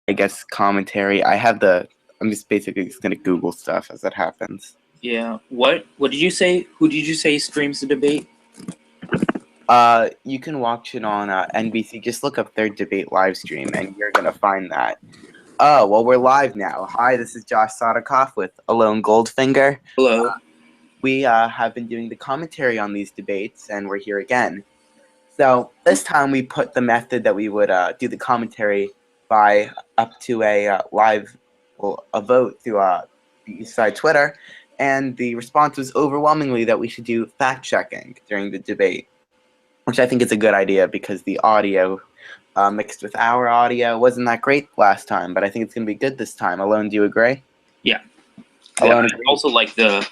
I guess, commentary. I'm just basically just going to Google stuff as it happens. Yeah. What did you say? Who did you say streams the debate? You can watch it on NBC. Just look up their debate live stream, and you're going to find that. Oh, well, we're live now. Hi, this is Josh Sodicoff with Alon Goldfinger. Hello. We have been doing the commentary on these debates, and we're here again. So this time we put the method that we would do the commentary by up to a vote through the Eastside Twitter, and the response was overwhelmingly that we should do fact-checking during the debate, which I think is a good idea because the audio mixed with our audio wasn't that great last time, but I think it's going to be good this time. Alon, do you agree? Yeah. Alon, I also like the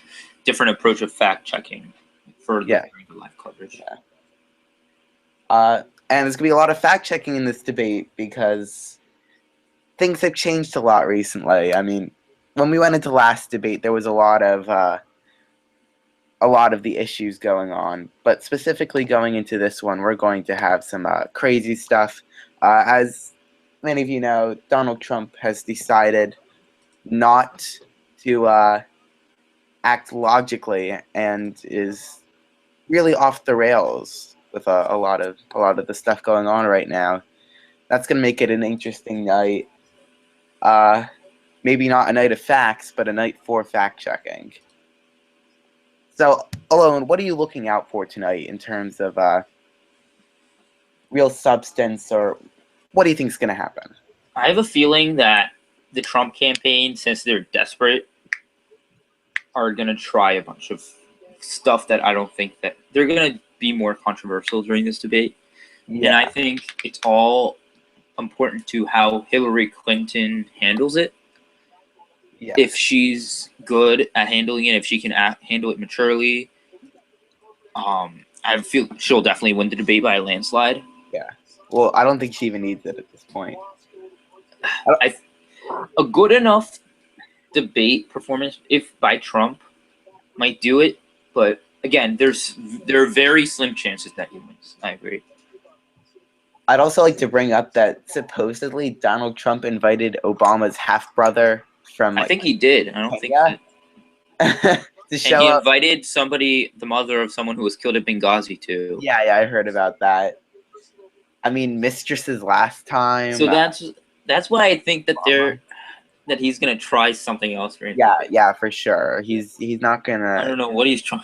different approach of fact-checking for the live coverage. Yeah. And there's going to be a lot of fact-checking in this debate because things have changed a lot recently. I mean, when we went into last debate, there was a lot of the issues going on. But specifically going into this one, we're going to have some crazy stuff. As many of you know, Donald Trump has decided not to act logically and is really off the rails with a lot of the stuff going on right now. That's going to make it an interesting night. Maybe not a night of facts, but a night for fact-checking. So, Alon, what are you looking out for tonight in terms of real substance, or what do you think is going to happen? I have a feeling that the Trump campaign, since they're desperate, are going to try a bunch of stuff that I don't think that they're going to be more controversial during this debate. Yeah. And I think it's all important to how Hillary Clinton handles it. Yeah. If she's good at handling it, if she can handle it maturely, I feel she'll definitely win the debate by a landslide. Yeah. Well, I don't think she even needs it at this point. A good enough debate performance, if by Trump, might do it. But again, there are very slim chances that he wins. I agree. I'd also like to bring up that supposedly Donald Trump invited Obama's half-brother from... I think he did. I don't think that... and he invited somebody, the mother of someone who was killed at Benghazi, too. Yeah, I heard about that. I mean, mistresses last time. So that's why I think that he's gonna try something else. Yeah, for sure. He's not gonna... I don't know what he's trying.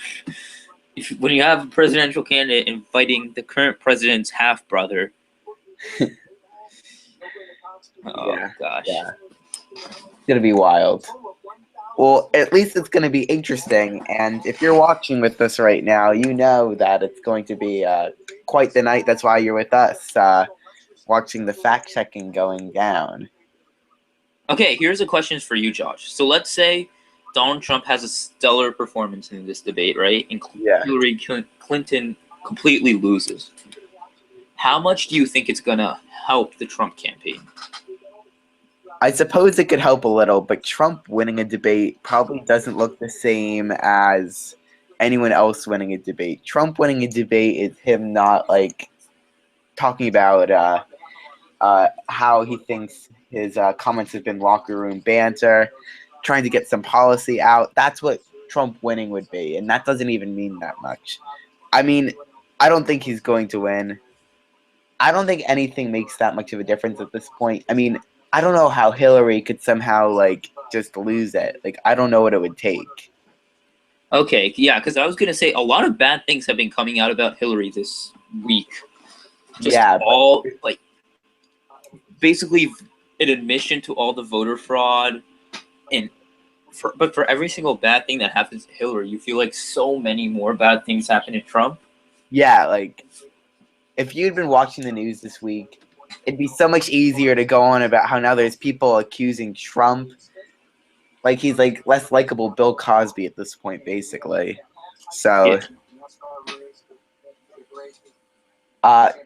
When you have a presidential candidate inviting the current president's half-brother... gosh. Yeah. It's going to be wild. Well, at least it's going to be interesting. And if you're watching with us right now, you know that it's going to be quite the night. That's why you're with us, watching the fact-checking going down. Okay, here's a question for you, Josh. So let's say Donald Trump has a stellar performance in this debate, right? And Hillary Clinton completely loses. How much do you think it's going to help the Trump campaign? I suppose it could help a little, but Trump winning a debate probably doesn't look the same as anyone else winning a debate. Trump winning a debate is him not, like, talking about how he thinks his comments have been locker room banter, trying to get some policy out. That's what Trump winning would be, and that doesn't even mean that much. I mean, I don't think he's going to win. I don't think anything makes that much of a difference at this point. I mean, I don't know how Hillary could somehow, like, just lose it. Like, I don't know what it would take. Okay, yeah, because I was going to say a lot of bad things have been coming out about Hillary this week. Just like, basically an admission to all the voter fraud. But for every single bad thing that happens to Hillary, you feel like so many more bad things happen to Trump. Yeah, like... If you'd been watching the news this week, it'd be so much easier to go on about how now there's people accusing Trump. Like, he's, like, less likable Bill Cosby at this point, basically. So,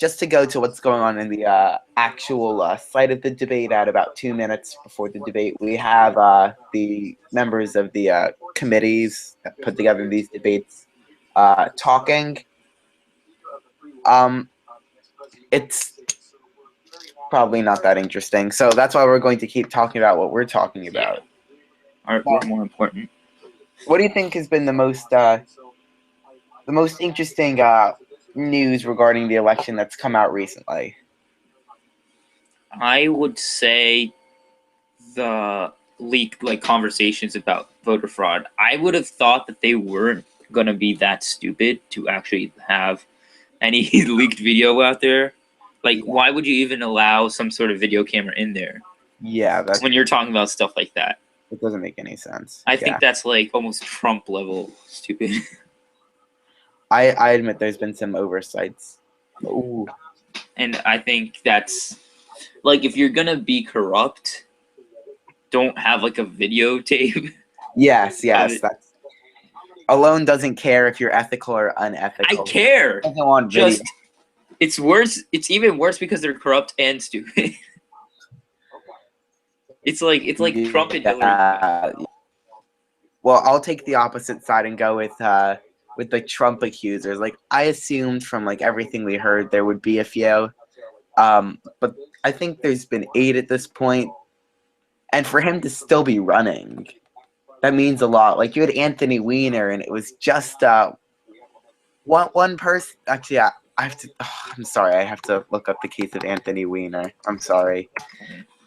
just to go to what's going on in the actual site of the debate at about 2 minutes before the debate, we have the members of the committees that put together these debates talking. probably not that interesting. So that's why we're going to keep talking about what we're talking about. We're more important. What do you think has been the most interesting news regarding the election that's come out recently? I would say the leaked conversations about voter fraud. I would have thought that they weren't gonna be that stupid to actually have any leaked video out there. Why would you even allow some sort of video camera in there? Yeah, when you're talking about stuff like that. It doesn't make any sense. I think that's almost Trump level stupid. I admit there's been some oversights. Ooh. And I think that's if you're gonna be corrupt, don't have a videotape. Yes. That's Alon doesn't care if you're ethical or unethical. I care. He doesn't want video. It's worse. It's even worse because they're corrupt and stupid. It's like Trump and Hillary. Well, I'll take the opposite side and go with the Trump accusers. I assumed from everything we heard there would be a few, but I think there's been 8 at this point, and for him to still be running, that means a lot. You had Anthony Weiner, and it was just one person. Actually, I have to. Oh, I'm sorry, I have to look up the case of Anthony Weiner. I'm sorry.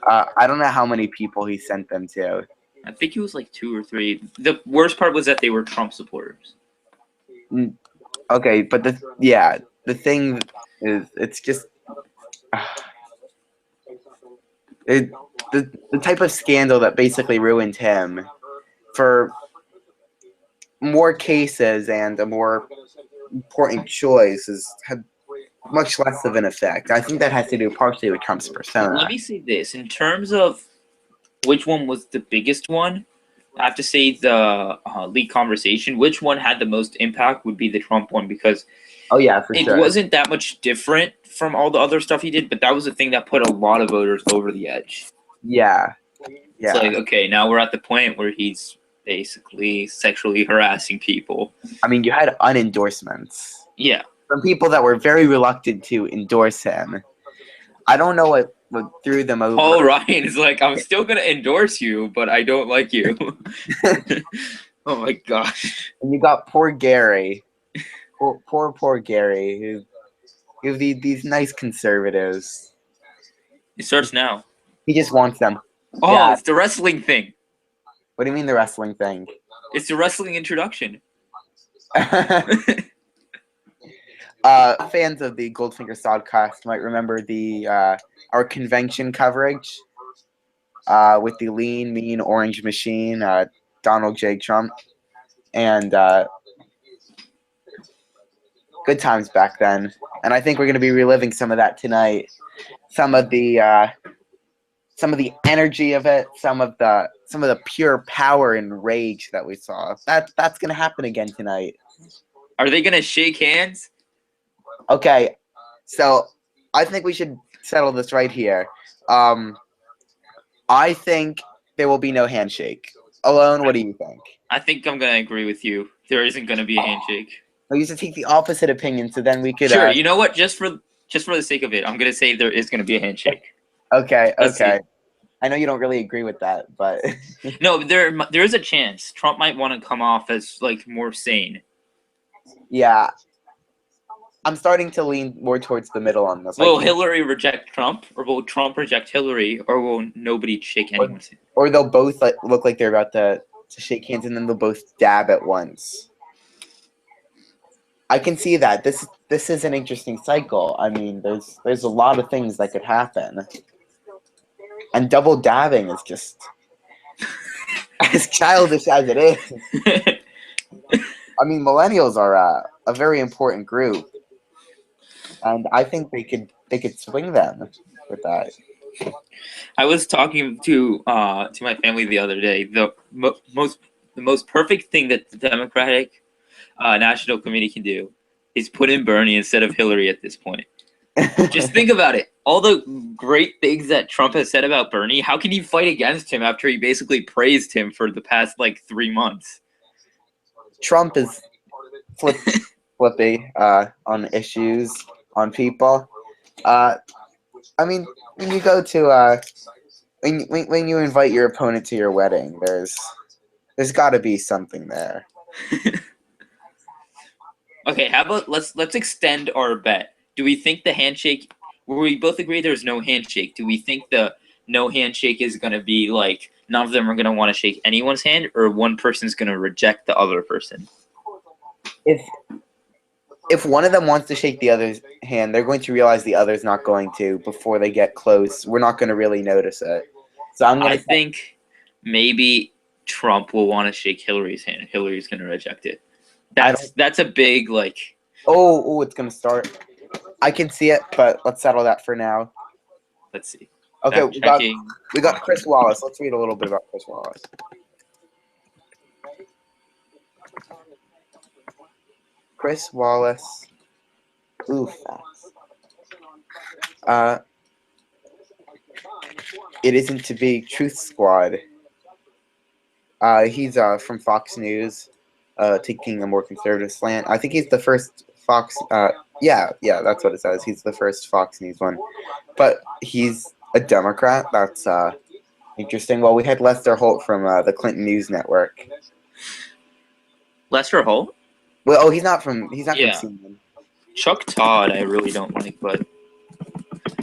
I don't know how many people he sent them to. I think it was 2 or 3. The worst part was that they were Trump supporters. Okay, but the thing is, it's just the type of scandal that basically ruined him for more cases and a more important choice has had much less of an effect. I think that has to do partially with Trump's persona. Let me say this. In terms of which one was the biggest one, I have to say the leak conversation. Which one had the most impact would be the Trump one, because it wasn't that much different from all the other stuff he did, but that was the thing that put a lot of voters over the edge. Yeah. It's okay, now we're at the point where he's basically sexually harassing people. I mean, you had unendorsements. Yeah. From people that were very reluctant to endorse him. I don't know what threw them over. Paul Ryan is I'm still going to endorse you, but I don't like you. Oh my gosh. And you got poor Gary. Poor Gary, who these nice conservatives. It starts now. He just wants them. Oh, yeah. It's the wrestling thing. What do you mean the wrestling thing? It's the wrestling introduction. Fans of the Goldfinger Sodcast might remember our convention coverage with the lean, mean orange machine, Donald J. Trump, and good times back then. And I think we're going to be reliving some of that tonight. Some of the energy of it, some of the pure power and rage that we saw. That's going to happen again tonight. Are they going to shake hands? Okay, so I think we should settle this right here. I think there will be no handshake. Alon, what do you think? I think I'm going to agree with you. There isn't going to be a handshake. We used to take the opposite opinion, so then we could. Sure, you know what? Just for the sake of it, I'm going to say there is going to be a handshake. Okay. I know you don't really agree with that, but no, there is a chance Trump might want to come off as more sane. Yeah. I'm starting to lean more towards the middle on this. Will Hillary reject Trump, or will Trump reject Hillary, or will nobody shake anyone's hand? Or they'll both look like they're about to shake hands, and then they'll both dab at once. I can see that. This is an interesting cycle. I mean, there's a lot of things that could happen, and double dabbing is just as childish as it is. I mean, millennials are a very important group. And I think they could swing them with that. I was talking to my family the other day. The most perfect thing that the Democratic National Committee can do is put in Bernie instead of Hillary at this point. Just think about it. All the great things that Trump has said about Bernie, how can you fight against him after he basically praised him for the past 3 months? Trump is flippy on issues, on people. I mean, when you go to when you invite your opponent to your wedding, there's got to be something there. Okay, how about let's extend our bet. Do we think the handshake? We both agree there's no handshake. Do we think the no handshake is gonna be like none of them are gonna want to shake anyone's hand, or one person's gonna reject the other person? If one of them wants to shake the other's hand, they're going to realize the other's not going to before they get close. We're not going to really notice it. So I'm going I to think maybe Trump will want to shake Hillary's hand. Hillary's gonna reject it. That's a big like. Oh, it's going to start. I can see it, but let's settle that for now. Let's see. Okay, Checking. we got Chris Wallace. Let's read a little bit about Chris Wallace. Chris Wallace. Oof. It isn't to be Truth Squad. He's from Fox News, taking a more conservative slant. I think he's the first Fox. Yeah, that's what it says. He's the first Fox News one, but he's a Democrat. That's interesting. Well, we had Lester Holt from the Clinton News Network. Lester Holt? Well, he's not from CNN. Chuck Todd, I really don't like, but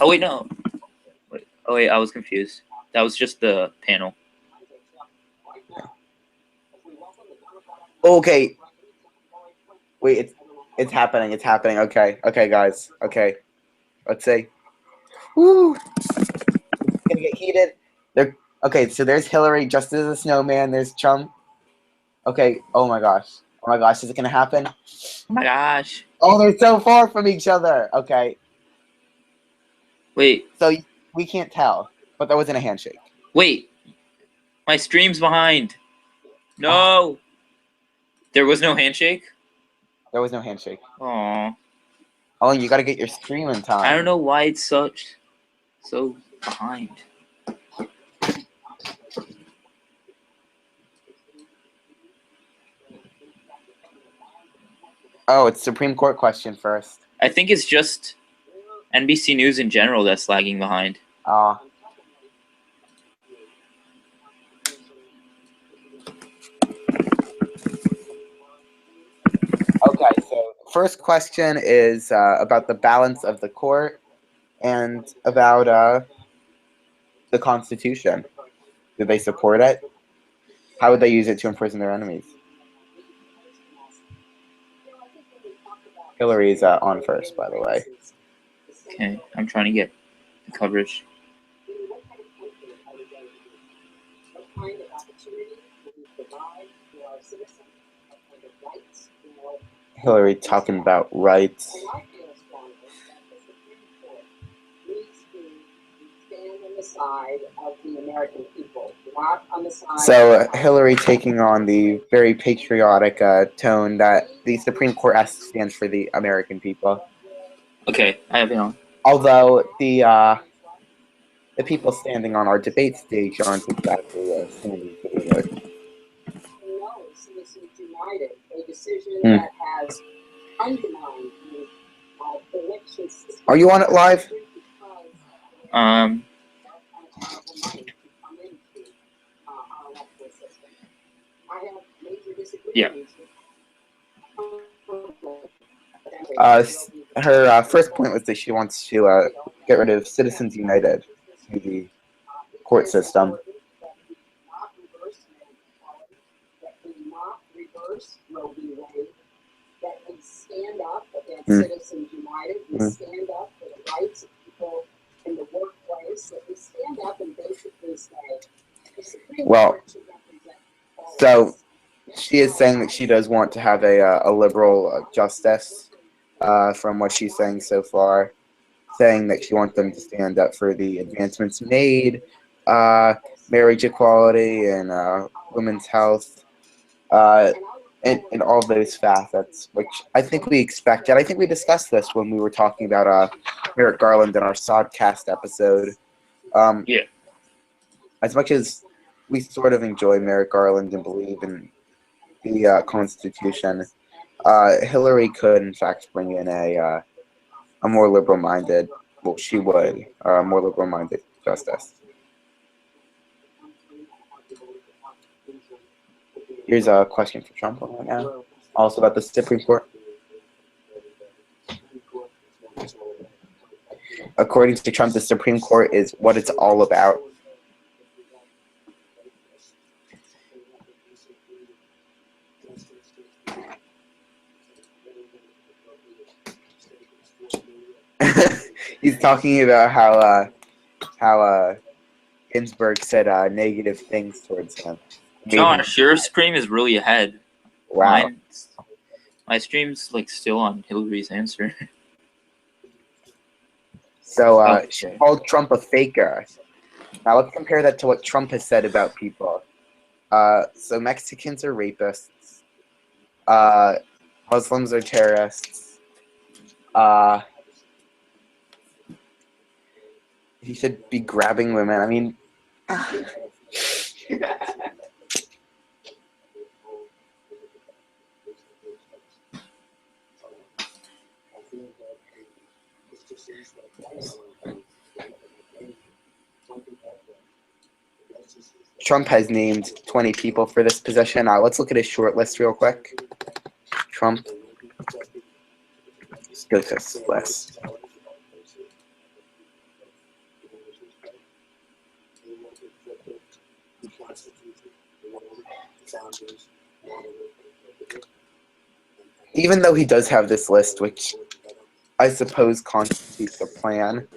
oh wait, no. Oh wait, I was confused. That was just the panel. Okay. Wait, it's happening. It's happening. Okay, guys. Okay, let's see. Woo! It's gonna get heated. Okay, so there's Hillary just as a snowman. There's Trump. Okay. Oh my gosh. Is it gonna happen? Oh my gosh. Oh, they're so far from each other. Okay. Wait. So we can't tell, but there wasn't a handshake. Wait. My stream's behind. No. Oh. There was no handshake? There was no handshake. Aww. Oh, you gotta get your stream in time. I don't know why it's so behind. Oh, it's Supreme Court question first. I think it's just NBC News in general that's lagging behind. Okay, so first question is about the balance of the court and about the Constitution. Do they support it? How would they use it to imprison their enemies? Hillary's on first, by the way. Okay, I'm trying to get the coverage. Hillary talking about rights. So Hillary taking on the very patriotic tone that the Supreme Court stands for the American people. Okay, I have it on. Although the people standing on our debate stage aren't exactly standing for the American people. A decision that has undermined the election system. Are you on it live? Yeah. Her first point was that she wants to get rid of Citizens United, the court system. Stand up against Citizens United. We stand up for the rights of people in the workplace. That we stand up and basically say, the Supreme Court should represent all so she is saying that she does want to have a liberal justice, from what she's saying so far, saying that she wants them to stand up for the advancements made, marriage equality and women's health, and all those facets, which I think we expected. I think we discussed this when we were talking about Merrick Garland in our Sodcast episode. Yeah. As much as we sort of enjoy Merrick Garland and believe in the Constitution, Hillary could, in fact, bring in a more liberal-minded Well, she would. More liberal-minded justice. Here's a question for Trump right now. Also about the Supreme Court. According to Trump, the Supreme Court is what it's all about. He's talking about how Ginsburg said negative things towards him. Josh, your stream is really ahead. Wow. My stream's like still on Hillary's answer. So she called Trump a faker. Now let's compare that to what Trump has said about people. So Mexicans are rapists. Muslims are terrorists. He should be grabbing women. I mean, Trump has named 20 people for this position. Let's look at his short list real quick. Trump. Let's go to this list. Even though he does have this list, which I suppose constitutes a plan,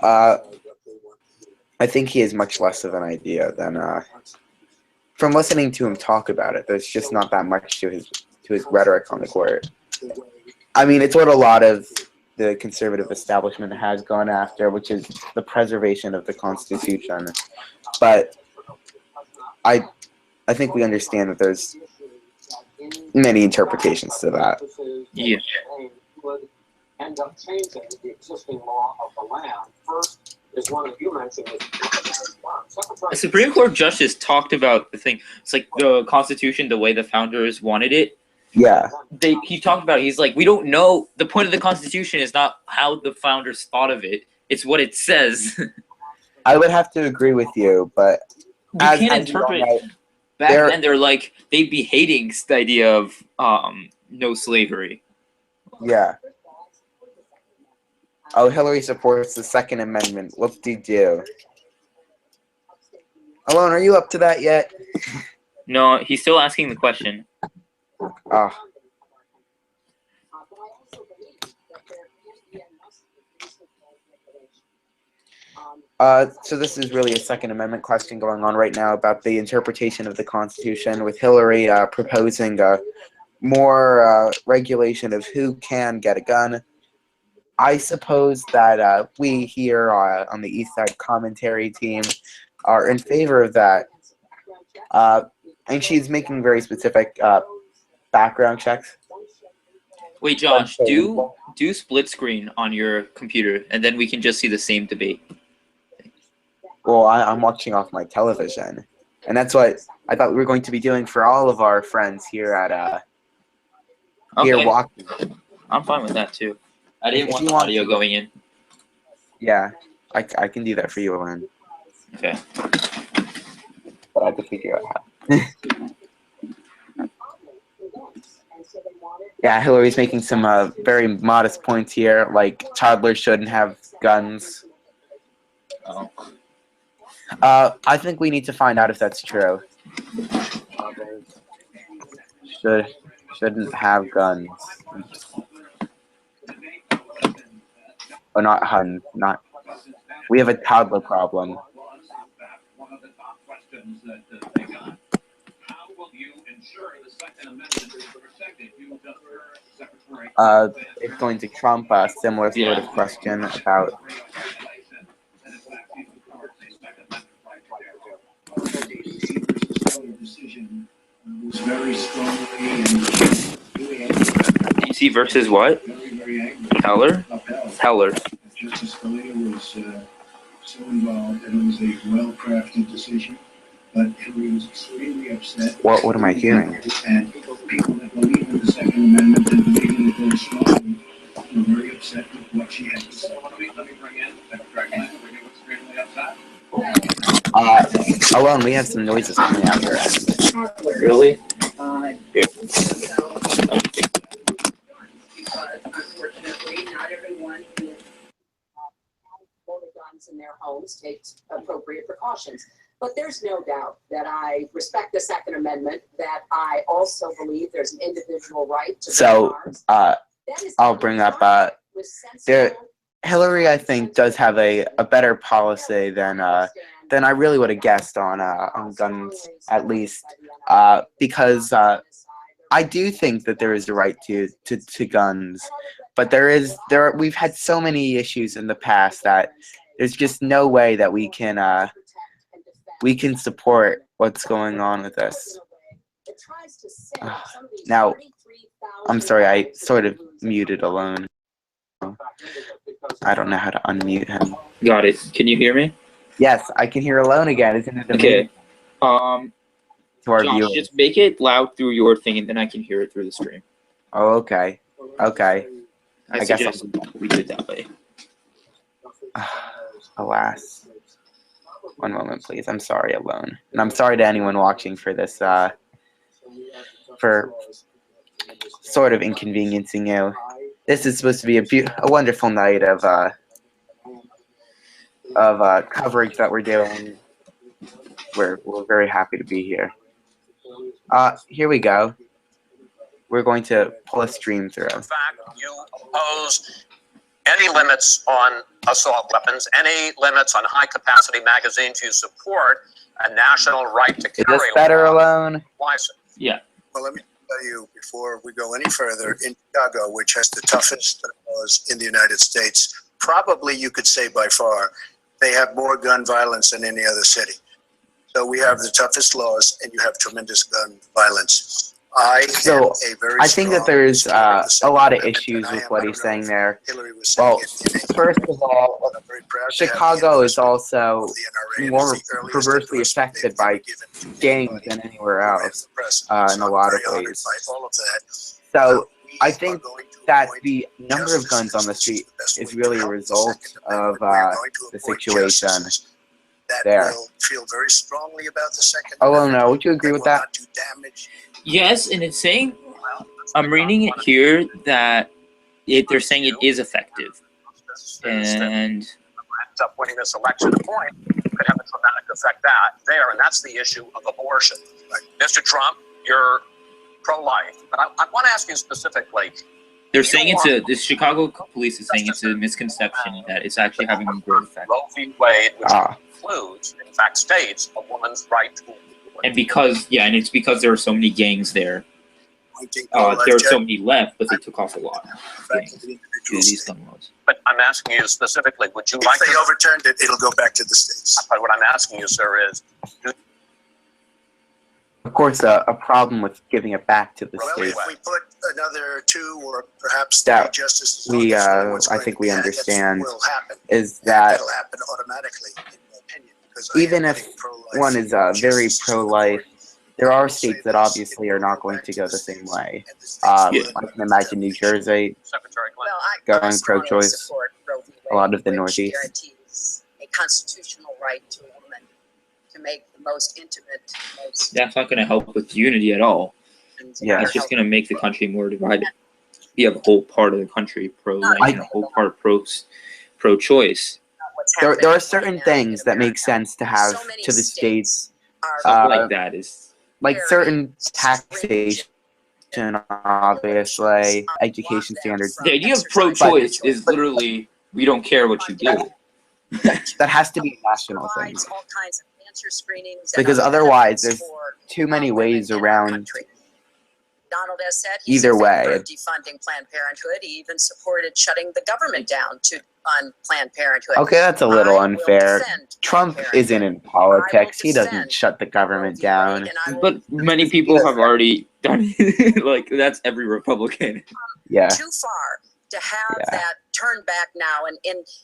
I think he has much less of an idea than from listening to him talk about it. There's just not that much to his rhetoric on the court. I mean, it's what a lot of the conservative establishment has gone after, which is the preservation of the Constitution. But I think we understand that there's many interpretations to that. Yeah. End up changing the existing law of the land. First is one that you mentioned. The Supreme Court justice talked about the thing. It's like the Constitution, the way the founders wanted it. Yeah. He talked about it. He's like, we don't know. The point of the Constitution is not how the founders thought of it. It's what it says. I would have to agree with you, but you can't interpret. Back then, they'd be hating the idea of no slavery. Yeah. Oh, Hillary supports the Second Amendment. Whoop-de-doo. Alon, are you up to that yet? No, he's still asking the question. Oh. So this is really a Second Amendment question going on right now about the interpretation of the Constitution, with Hillary proposing more regulation of who can get a gun. I suppose that we here on the East Side commentary team are in favor of that. And she's making very specific background checks. Wait, Josh, do split screen on your computer, and then we can just see the same debate. Well, I'm watching off my television, and that's what I thought we were going to be doing for all of our friends here at here walking. I'm fine with that too. I didn't want the audio going in. Yeah, I can do that for you, Alon. Okay. But I have to figure out how. Yeah, Hillary's making some very modest points here, like toddlers shouldn't have guns. Oh. I think we need to find out if that's true. Shouldn't have guns. Oh, not hun. Not. We have a toddler problem. It's going to Trump. A similar sort of question about. DC versus what? Heller? Heller. Justice Scalia was so involved, and it was a well-crafted decision. But Hillary was extremely upset. What am I hearing? And people that believe in the Second Amendment and believe in it very strongly were very upset with what she had to say. Let me bring in that pregnant. We were extremely upset. Alon, we have some noises coming out your end. Really? Because unfortunately, not everyone who owns guns in their homes takes appropriate precautions. But there's no doubt that I respect the Second Amendment, that I also believe there's an individual right to bear arms. I'll bring up Hillary, I think, does have a better policy than I really would have guessed on guns, at least, because I do think that there is a right to guns, but we've had so many issues in the past that there's just no way that we can support what's going on with this. Now, I'm sorry, I sort of muted Alon. I don't know how to unmute him. Got it. Can you hear me? Yes, I can hear Alon again. Isn't it Okay. amazing to our Josh, viewers? just make it loud through your thing, and then I can hear it through the stream. Oh, okay. Okay. I guess suggest we do it that way. Alas. One moment, please. I'm sorry, Alon. And I'm sorry to anyone watching for this, for sort of inconveniencing you. This is supposed to be a wonderful night of coverage that we're doing. We're very happy to be here. Here we go. We're going to pull a stream through. In fact, you oppose any limits on assault weapons, any limits on high-capacity magazines. You support a national right to carry. Is this better, Alon? Why so? Yeah. Well, let me tell you before we go any further, in Chicago, which has the toughest laws in the United States, probably you could say by far, they have more gun violence than any other city. So we have the toughest laws, and you have tremendous gun violence. I think that there's a lot of issues with what he's saying there. Well, first of all, Chicago is also more perversely affected by gangs than anywhere else in a lot of ways. So I think that the number of guns on the street is really a result of the situation there. Feel very strongly about the Second Oh no, would you agree with that? Yes, and it's saying, I'm reading it here that they're saying it is effective. And ends up winning this election point could have a dramatic effect there, and that's the issue of abortion. Mr. Trump, you're pro-life, but I want to ask you specifically. they're saying the Chicago police is saying it's a misconception that it's actually having a great effect. Roe v. Wade, which includes, in fact, states a woman's right to. And it's because there are so many gangs there. There are so many left, but they took off a lot of gangs due to these gun laws. But I'm asking you specifically, would you like If they overturned it, it'll go back to the states. But what I'm asking you, sir, is Of course, a problem with giving it back to the Well, states. if we put another 2 or perhaps 3 That justices, we, on what's I going think to we be added, understand will happen. is And that that'll happen automatically, in my opinion. Because I even am if a pro-life one is very pro-life, there are states that obviously are not going to go the same way. I can imagine New Jersey Secretary Clinton? Well, I going strongly pro-choice. support Roe v. A lot of the Wade, which Northeast. guarantees a constitutional right to a woman to make the most intimate, most. That's not going to help with unity at all. Yeah. It's just going to make the country more divided. You have a whole part of the country pro-life and a whole part pro-choice. There are certain things that make sense to have to the states, Stuff like that is like certain taxation, obviously, education standards. the idea of pro-choice is literally we don't care what you do. That has to be a national thing. All kinds of cancer screenings Because and other otherwise, benefits there's for too many women ways in our around. country. Donald has said he's Either in favor way. of defunding Planned Parenthood. He even supported shutting the government down to fund Planned Parenthood. Okay, that's a little I will unfair. defend Planned Trump Parenthood. isn't in politics. He doesn't defend shut the government Roe v. down. Wade, and I will But many people have already done it. Like, that's every Republican. Yeah. too far to have Yeah. that turned back now. And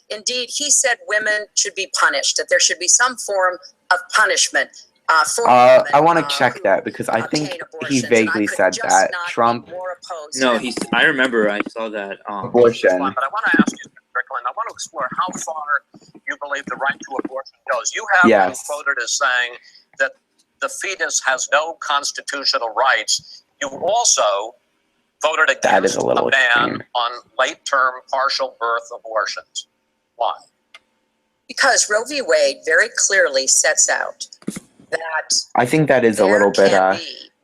indeed, he said women should be punished, that there should be some form of punishment I want to check that because I think he vaguely said that Trump No, I remember I saw that. abortion. But I want to ask you, Strickland, I want to explore how far you believe the right to abortion goes. You have been quoted as saying that the fetus has no constitutional rights. You also voted against a ban on late-term partial birth abortions. Why? Because Roe v. Wade very clearly sets out that I think that is a little bit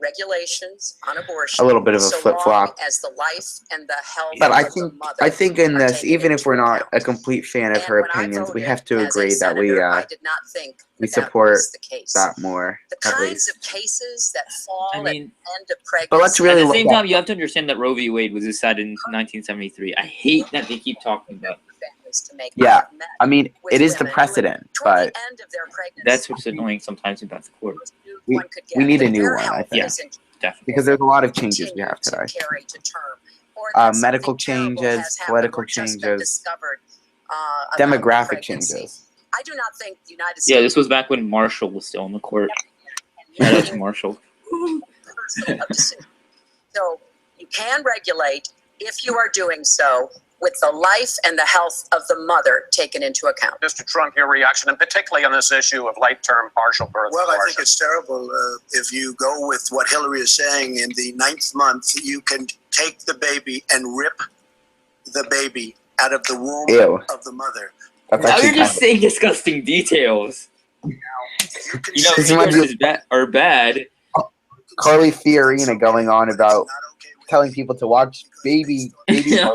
regulations on abortion, a little bit of a flip-flop. As the life and the health But of the mother I think in this, even if we're not account. a complete fan of her opinions, we have to As a agree that senator, I did not think we that support was the case. that more. The kinds of cases that fall at the end of pregnancy. But let's really at the look same at time, you have to understand that Roe v. Wade was decided in 1973. I hate that they keep talking about. Yeah, I mean, it is the precedent, but that's what's annoying sometimes about the court. we need a new one, I think. Yeah, definitely. Because there's a lot of changes we have today. Medical changes, political changes, demographic changes. I do not think the United States. Yeah, this was back when Marshall was still on the court. Shout out to Marshall. So you can regulate if you are doing so with the life and the health of the mother taken into account. Mr. Trump, your reaction, and particularly on this issue of late-term partial birth Well, abortion. I think it's terrible. If you go with what Hillary is saying, in the 9th month, you can take the baby and rip the baby out of the womb of the mother. Now you're just saying disgusting details. You know, fetuses are bad. Carly Fiorina going on about telling people to watch baby I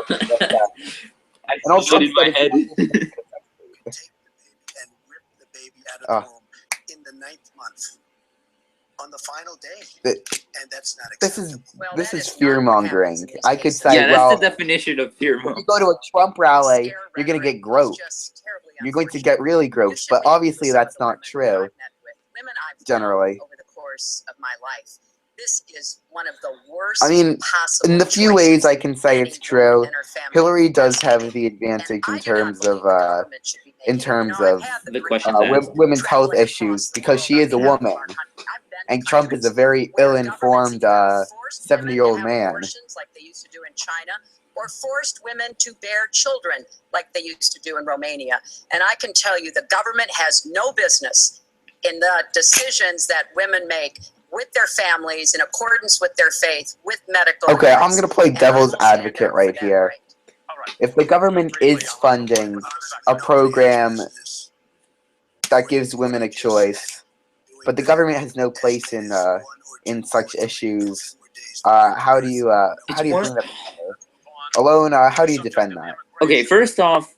also in my head. And rip the baby out of the womb in the 9th month on the final day. And that's not acceptable. This is fear mongering. I could say, yeah, that's the definition of fear mongering. You go to a Trump rally, you're going to get groped. You're going to get really groped, but obviously that's not true. Generally. Over the course of my life. This is one of the worst. I mean, in the few ways I can say it's true, Hillary does have the advantage in terms of women's health issues because she is a woman, and Trump is a very ill-informed 70-year-old man. Like they used to do in China, or forced women to bear children like they used to do in Romania. And I can tell you, the government has no business in the decisions that women make with their families, in accordance with their faith, with medical Okay, rights. I'm going to play devil's advocate right here. If the government is funding a program that gives women a choice, but the government has no place in such issues, how do you defend that? Alon, how do you defend that? Okay, first off,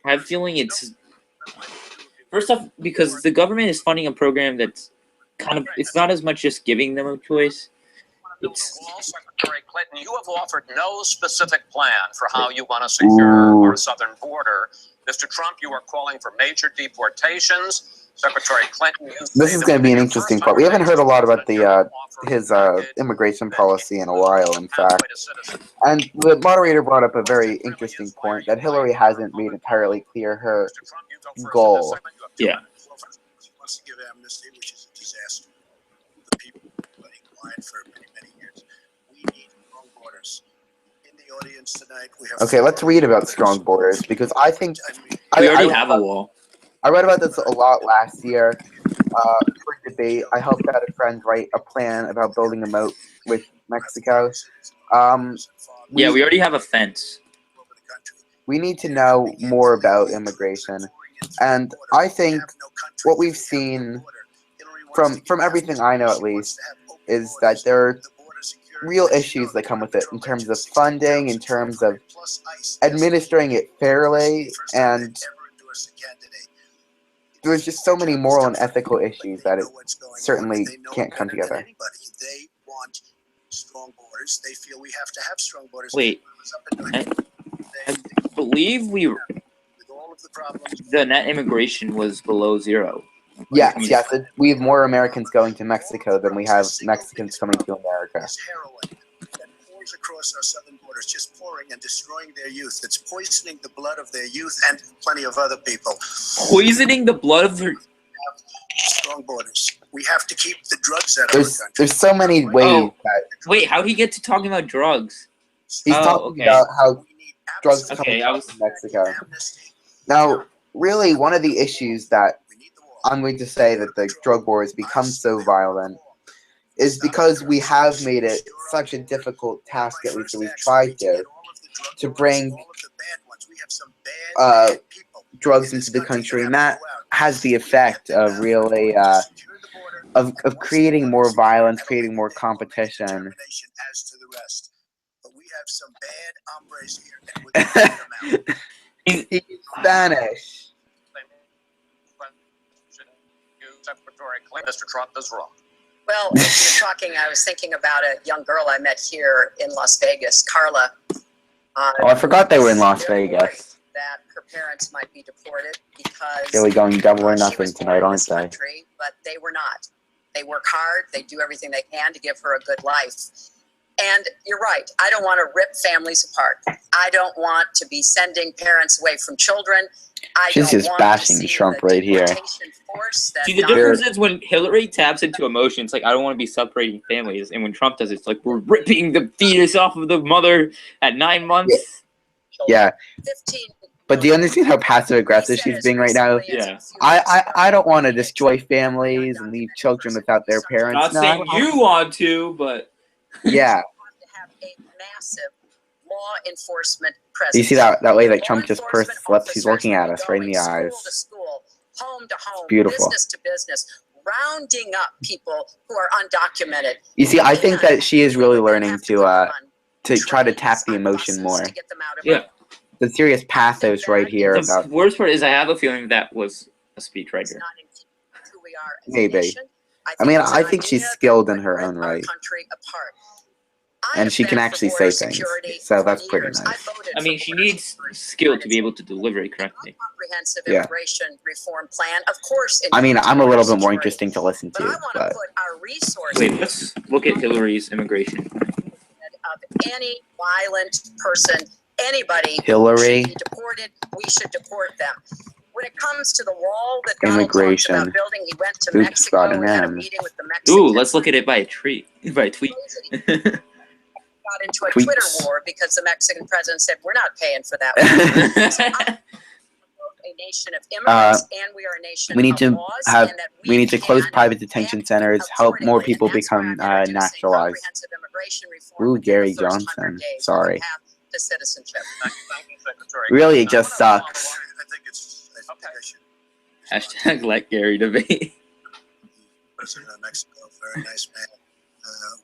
I have a feeling it's because the government is funding a program that's it's not as much just giving them a choice. It's Secretary Clinton, you have offered no specific plan for how you want to secure our southern border. Mr. Trump, you are calling for major deportations. Secretary Clinton, this is going to be an interesting part. We haven't heard a lot about his immigration policy in a while, in fact. And the moderator brought up a very interesting point that Hillary hasn't made entirely clear her goal. Yeah. Wants to give amnesty, which is a disaster. The people have been quiet for many, many years. We need strong borders. In the audience tonight, we have. Okay, let's read about strong borders because I think we already have a wall. I read about this a lot last year for debate. I helped out a friend write a plan about building a moat with Mexico. We already have a fence. We need to know more about immigration. And I think what we've seen from everything I know, at least, is that there are real issues that come with it in terms of funding, in terms of administering it fairly, and there's just so many moral and ethical issues that it certainly can't come together. They want strong borders. They feel we have to have strong borders. Wait, I believe the net immigration was below zero. Yes. We have more Americans going to Mexico than we have Mexicans coming to America. That pours across our southern borders, just pouring and destroying their youth. It's poisoning the blood of their youth and plenty of other people. Poisoning the blood of their... Strong borders. We have to keep the drugs out of There's our country. there's so many ways Oh. that Wait, how did he get to talking about drugs? he's Oh, talking okay. about how We need drugs absolute come Okay, I was- from Mexico. amnesty. Now, really, one of the issues that We need the wall. I'm going to say that the drug war has become so violent is because we have made it such a difficult task, at least that we've tried to bring drugs into the country, and that has the effect of really of creating more violence, creating more competition. As to the rest. But we have some bad hombres here, and we're gonna get them out. He's Spanish. Secretary Clinton, Mr. Trump is wrong. Well, if you're talking, I was thinking about a young girl I met here in Las Vegas, Carla. Oh, I forgot they were in Las very worried Vegas. That her parents might be deported because Here we go, double or she nothing was born tonight, in aren't this they? country, but they were not. They work hard. They do everything they can to give her a good life. And you're right. I don't want to rip families apart. I don't want to be sending parents away from children. She's don't just want bashing to see Trump the right here. deportation force that See, the Donald difference is when Hillary taps into emotions, like, I don't want to be separating families. And when Trump does it, it's like, we're ripping the fetus off of the mother at 9 months. Yeah, 15 but do you understand how passive aggressive she's being right now? Yeah. I don't want to destroy families and leave children without their parents. Not No, saying you want to, but Yeah. have to have a massive law enforcement presence. You see that way that Law Trump just enforcement pursed lips? He's officers looking at will be us right in the going eyes. School to school, home to home, beautiful. business to business, rounding up people who are undocumented. You see, I think that she is really learning to try to tap the Trains on emotion buses more. to get them out of yeah. our- The serious pathos right here The about worst part is I have a feeling that was a speech right It's here. not in who we are as a Maybe. nation. I mean, it's I an think she's idea skilled that in her would own rip our right. country apart. And have she can been for actually border say things, security so for that's pretty years. nice. voted I mean, for she border needs security skill to be United able to deliver it correctly. comprehensive Yeah. immigration reform plan, of course. I mean, I'm a little bit more security. interesting to listen But I to, want to but put our resources Wait, let's look at Hillary's immigration. of any violent person, anybody Hillary, should be deported. We should deport them. When it comes to the wall that Donald talked Immigration. about building, he went to Oops, Mexico got and an had a M. meeting with the Mexican. Ooh, let's look at it by a tweet. By a tweet. Got into a Tweets. Twitter war because the Mexican president said we're not paying for that. So I'm a nation of immigrants, and we are a nation we need of to laws, have and that we need to close can private detention act centers, help more accordingly, people and that's why become I'm introducing naturalized. comprehensive immigration reform Ooh, within Gary the first 100 Johnson. days Sorry. on the path to citizenship. Thank you, Secretary. Really, it just sucks. I think I should. Hashtag let Gary debate. President of Mexico, very nice man.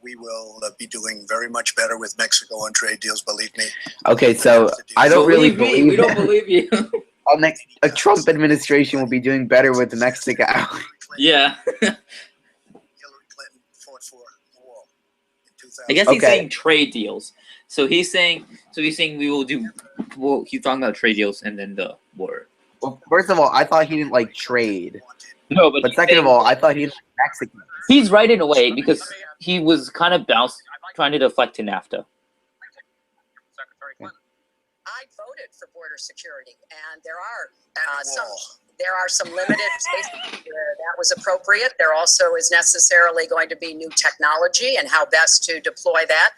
We will be doing very much better with Mexico on trade deals, believe me. Okay, so I don't really me. We believe don't it. believe you. A Trump administration will be doing better with Mexico. Yeah. Hillary Clinton fought for the wall in 2000. I guess he's Okay. saying trade deals. So he's saying we will do. Well, he's talking about trade deals and then the war. Well, first of all, I thought he didn't like trade. No, But second of all, I thought he didn't like Mexicans. he's right in a way because he was kind of trying to deflect to NAFTA. Secretary Clinton. I voted for border security, and there are And the some. wall. There are some limited spaces where that was appropriate. There also is necessarily going to be new technology and how best to deploy that.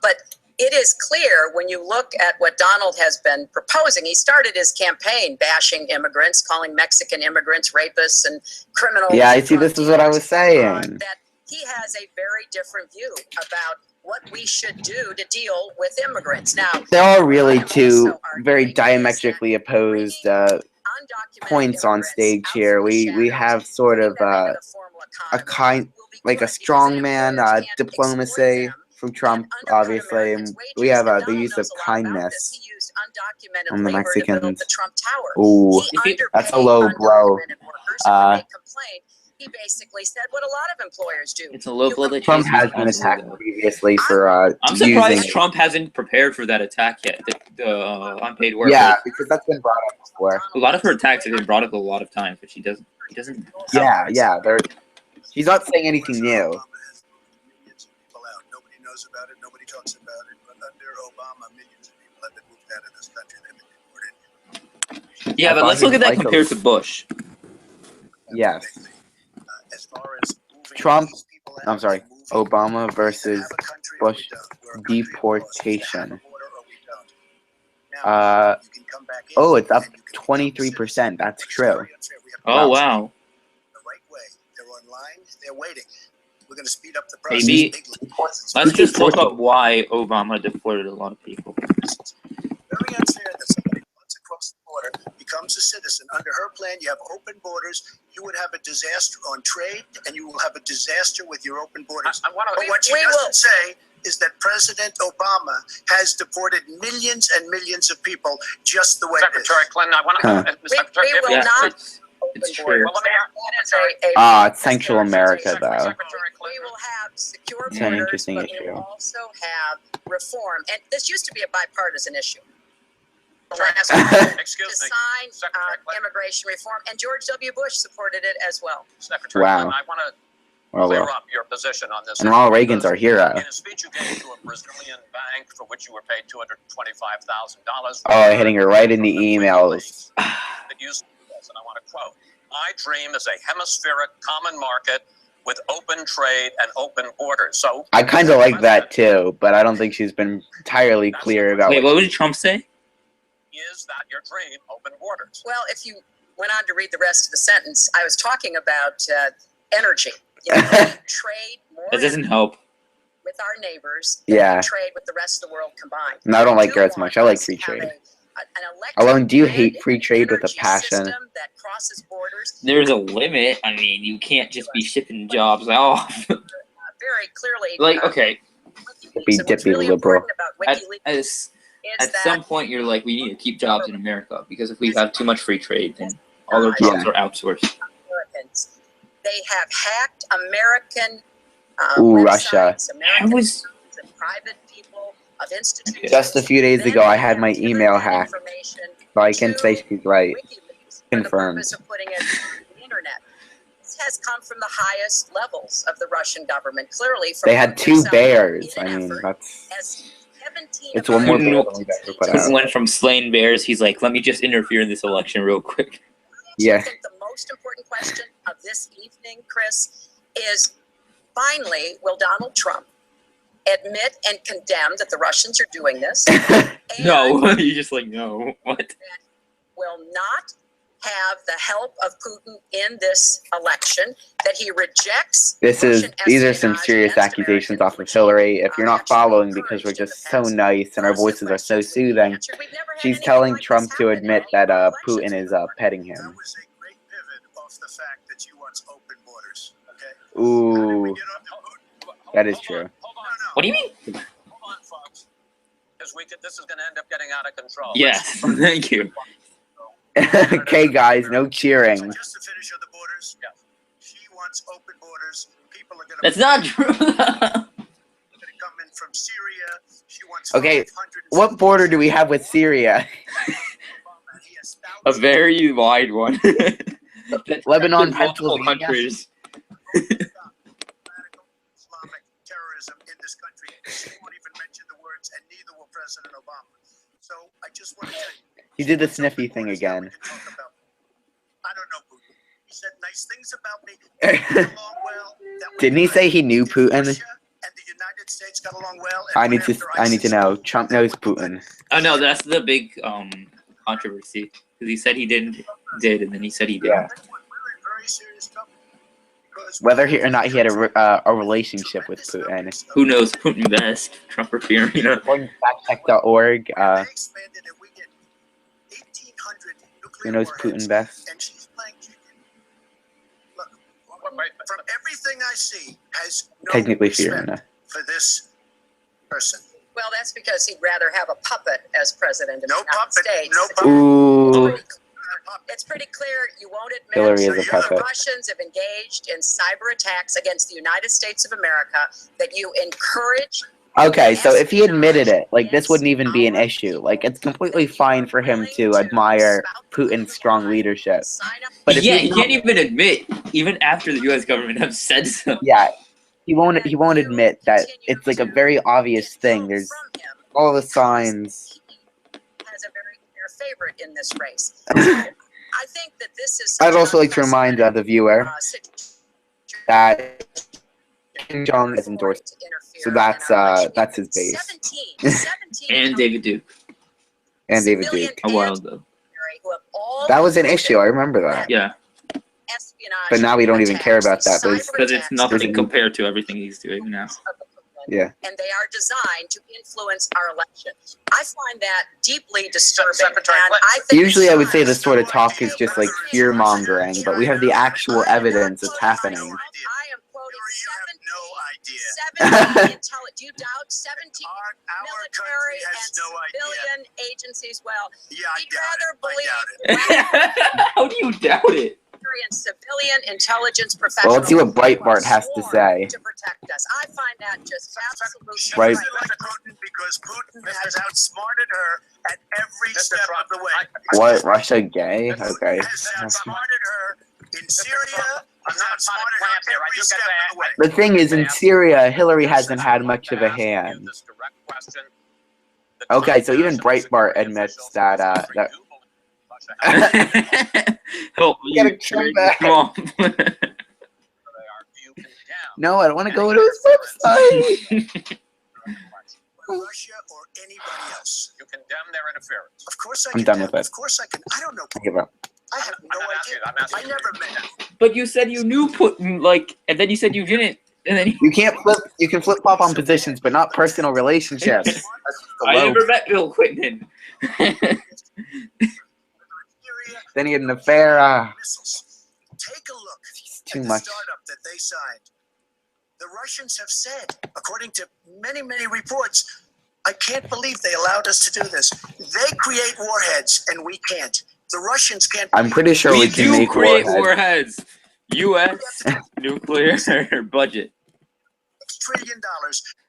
But it is clear when you look at what Donald has been proposing. He started his campaign bashing immigrants, calling Mexican immigrants rapists and criminals. Yeah, I see. This is what I was saying. That he has a very different view about what we should do to deal with immigrants. Now, There are really two very diametrically opposed points on stage here. We have sort of a kind, like a strongman diplomacy from Trump, obviously, and we have the use of kindness on the Mexicans. Ooh, that's a low blow. He basically said what a lot of employers do. It's a local that Trump has been attacked previously for I'm surprised using. Trump hasn't prepared for that attack yet. The unpaid workers. Yeah, because that's been brought up before. A lot of her attacks have been brought up a lot of times, but he doesn't. Yeah. She's not saying anything new. Nobody knows about it. Nobody talks about it. But under Obama, millions of people have been moved out of this country. They've been deported. Yeah, I but thought let's he look at was that like compared to Bush. Yes. as far as moving Trump- these people out, I'm sorry, moving Obama We versus either have a country or we Bush don't. We're a country of laws. We either have deportation. a border or we don't. Now, you can come back in Oh, it's up and you can become a 23%. That's citizen, but it's true. very unfair. We have to Oh do it wow. the right way. They're online. They're waiting. We're going to speed up the Maybe- process. Let's just look up why Obama deported a lot of people. It's very unfair that somebody who runs across the border becomes a citizen. Under her plan, you have open borders. You would have a disaster on trade, and you will have a disaster with your open borders. I want But to. what she doesn't say is that President Obama has deported millions and millions of people just the way it is. Secretary Clinton, I want to. Huh. Secretary, We will Yeah, not it's open true. borders. Well, let me That is Ah, it's Central America, Secretary though. We will have secure It's an borders, interesting but we issue. will also have reform. And this used to be a bipartisan issue. Excuse To me, sign Secretary Clinton. immigration reform, and George W. Bush supported it as well. Secretary Wow. Clinton, I want to Well, clear well. up your position on this. And Ronald Reagan's our hero. In a speech you gave to a Brazilian bank for which you were paid $225,000. Hitting her right in the emails. That used this, and I want to quote: "I dream as a hemispheric common market with open trade and open borders." So I kind of like that too, but I don't think she's been entirely clear about Wait, what did Trump say? is that your dream? Open borders. Well, if you went on to read the rest of the sentence, I was talking about energy. You know, trade more That doesn't help. with our neighbors than Yeah. we trade with the rest of the world combined. And I don't like her as Do much. want I like us free to have trade. an electric Alon, do you grid, hate free an trade with a energy passion? system that crosses borders. There's a limit. I mean, you can't just be shipping jobs off. Very clearly. Like, okay, Be WikiLeaks. And what's dippy really liberal. important about at, WikiLeaks as, is at that some point you're like, we need to keep jobs in America because if we have too much free trade, then all our jobs are outsourced. Americans, they have hacked American Ooh, Russia. websites, American I was- and private people of institutions. Just a few days ago, I had my email hacked, so I can say she's right. WikiLeaks Confirmed. For the purpose of putting it on the internet. This has come from the highest levels of the Russian government. Clearly, from They had two themselves bears. in I an mean, effort that's... as 17 It's one more Putin- bear than we've ever put Putin out. went from slaying bears. He's like, let me just interfere in this election real quick. Yeah. I think the most important question of this evening, Chris, is finally, will Donald Trump admit and condemn that the Russians are doing this? And No, you're just like, no. What? will not have the help of Putin in this election, that he rejects These are Russian some espionage serious against accusations Americans, off of which Hillary. If you're not actually following because we're encouraged in just the so past. nice and our Those are voices are so questions we need soothing, answered. We've never had she's anything telling like Trump this to happen in admit any that of our Putin elections. is petting That him. was a great pivot off the fact that she wants open borders. Okay. Ooh, that is Hold true. on, hold on. What do you mean? Hold on, folks. Because this is going to end up getting out of control. Yes, thank you. Okay, guys, no cheering. So just to finish on the borders, Yes. she wants open borders. People are going to. That's not true. Going to come in from Syria. She wants. Okay, 500 what border do we have with Syria? He has A thousands very wide one. That's Lebanon, multiple Pennsylvania. countries. radical Islamic terrorism in this country. She won't even mention the words, and neither will President Obama. So I just want to tell you. He did the sniffy thing again. We can talk about. I don't know Putin. He said nice things about me. We get along well. That would Didn't be he good. say he knew If Putin? Russia and the United States got along well, and I went need to. after I need to ISIS, know. Trump knows Putin. Oh no, that's the big controversy because he said he did, and then he said he did. Yeah. We're in very serious trouble. Because Whether he or not he had a relationship with Putin. Who knows Putin best? Trump or Fiorina? According to factcheck.org, They expanded and we get 1,800 nuclear who knows warheads, Putin best? and she's playing chicken. Look, Wait, from everything I see, has no Technically respect Fiorina. for this person. Well, that's because he'd rather have a puppet as president of No the United puppet, States. no puppet. Ooh, It's pretty clear you won't admit Hillary is a that the puppet. Russians have engaged in cyber attacks against the United States of America, that you encourage. Okay, so if he admitted it, like, this wouldn't even be an issue. Like, it's completely fine for him to admire Putin's strong leadership. But if yeah, he's he can't even admit, even after the U.S. government have said so. Yeah, he won't admit that it's like a very obvious thing. There's all the signs. Has a very clear favorite in this race. I think that this is. I'd also like to remind the viewer that Kim Jong has endorsed. So that's his base. 17 And David Duke And David Duke. a while ago. who have all That was an issue. I remember that. Yeah, espionage But now we don't even care about that. Those- because it's nothing There's a- compared to everything he's doing now. Yeah. And they are designed to influence our elections. I find that deeply disturbing. Secretary and Clinton. I think Usually I would say it's this sort of talk is just like fear mongering, but we have the actual evidence it's happening. I am quoting You have no idea. 17 do you doubt 17 Our military country has and no idea. civilian agencies? Well, Yeah, I we'd doubt rather it. I doubt it. believe How do you doubt it? military and civilian intelligence professionals. Well, let's see what Breitbart who are has to sworn say. To protect us. I find that just absolutely Right. Like Putin, because Putin has outsmarted her at every Mr. step Trump, of the way. What? Russia gay? Okay. Has outsmarted her in Syria. I'm Has not outsmarted Trump her here. I every do step get of the way. The thing is, in Syria, Hillary hasn't had much of a hand. Okay, so even Breitbart admits that, Help me. Gotta come back. Trump. No, I don't want to go to his website. Russia or anybody else. You condemn their interference. Of course I I'm can. done with it. Of course I can. I don't know. I give up. I have no idea. I'm asking I you. never met him. But you said you knew Putin, like, and then you said you didn't, and then You can't flip. You can flip flop on positions, but not personal relationships. That's just the I low. never met Bill Clinton. Syria, Then he had an affair. missiles. Take a look Too at the much. startup that they signed. The Russians have said, according to many, many reports, I can't believe they allowed us to do this. They create warheads and we can't. The Russians can't. I'm pretty sure We we can do make create warheads. warheads. U.S. nuclear budget. $6 trillion.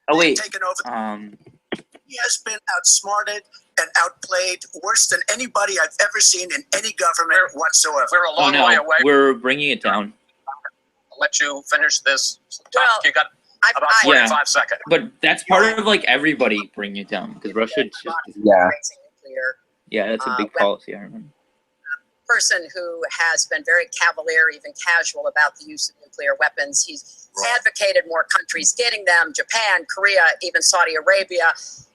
Oh wait. Taken over. He has been outsmarted and outplayed worse than anybody I've ever seen in any government whatsoever. We're a Oh long way no, away. we're bringing it down. I'll let you finish this. Well, You got about I- 45 seconds. But that's part of like everybody bringing it down because Russia just Yeah. raising nuclear. yeah, that's a big policy. I remember. Person who has been very cavalier, even casual about the use of nuclear weapons. He's advocated more countries getting them, Japan, Korea, even Saudi Arabia.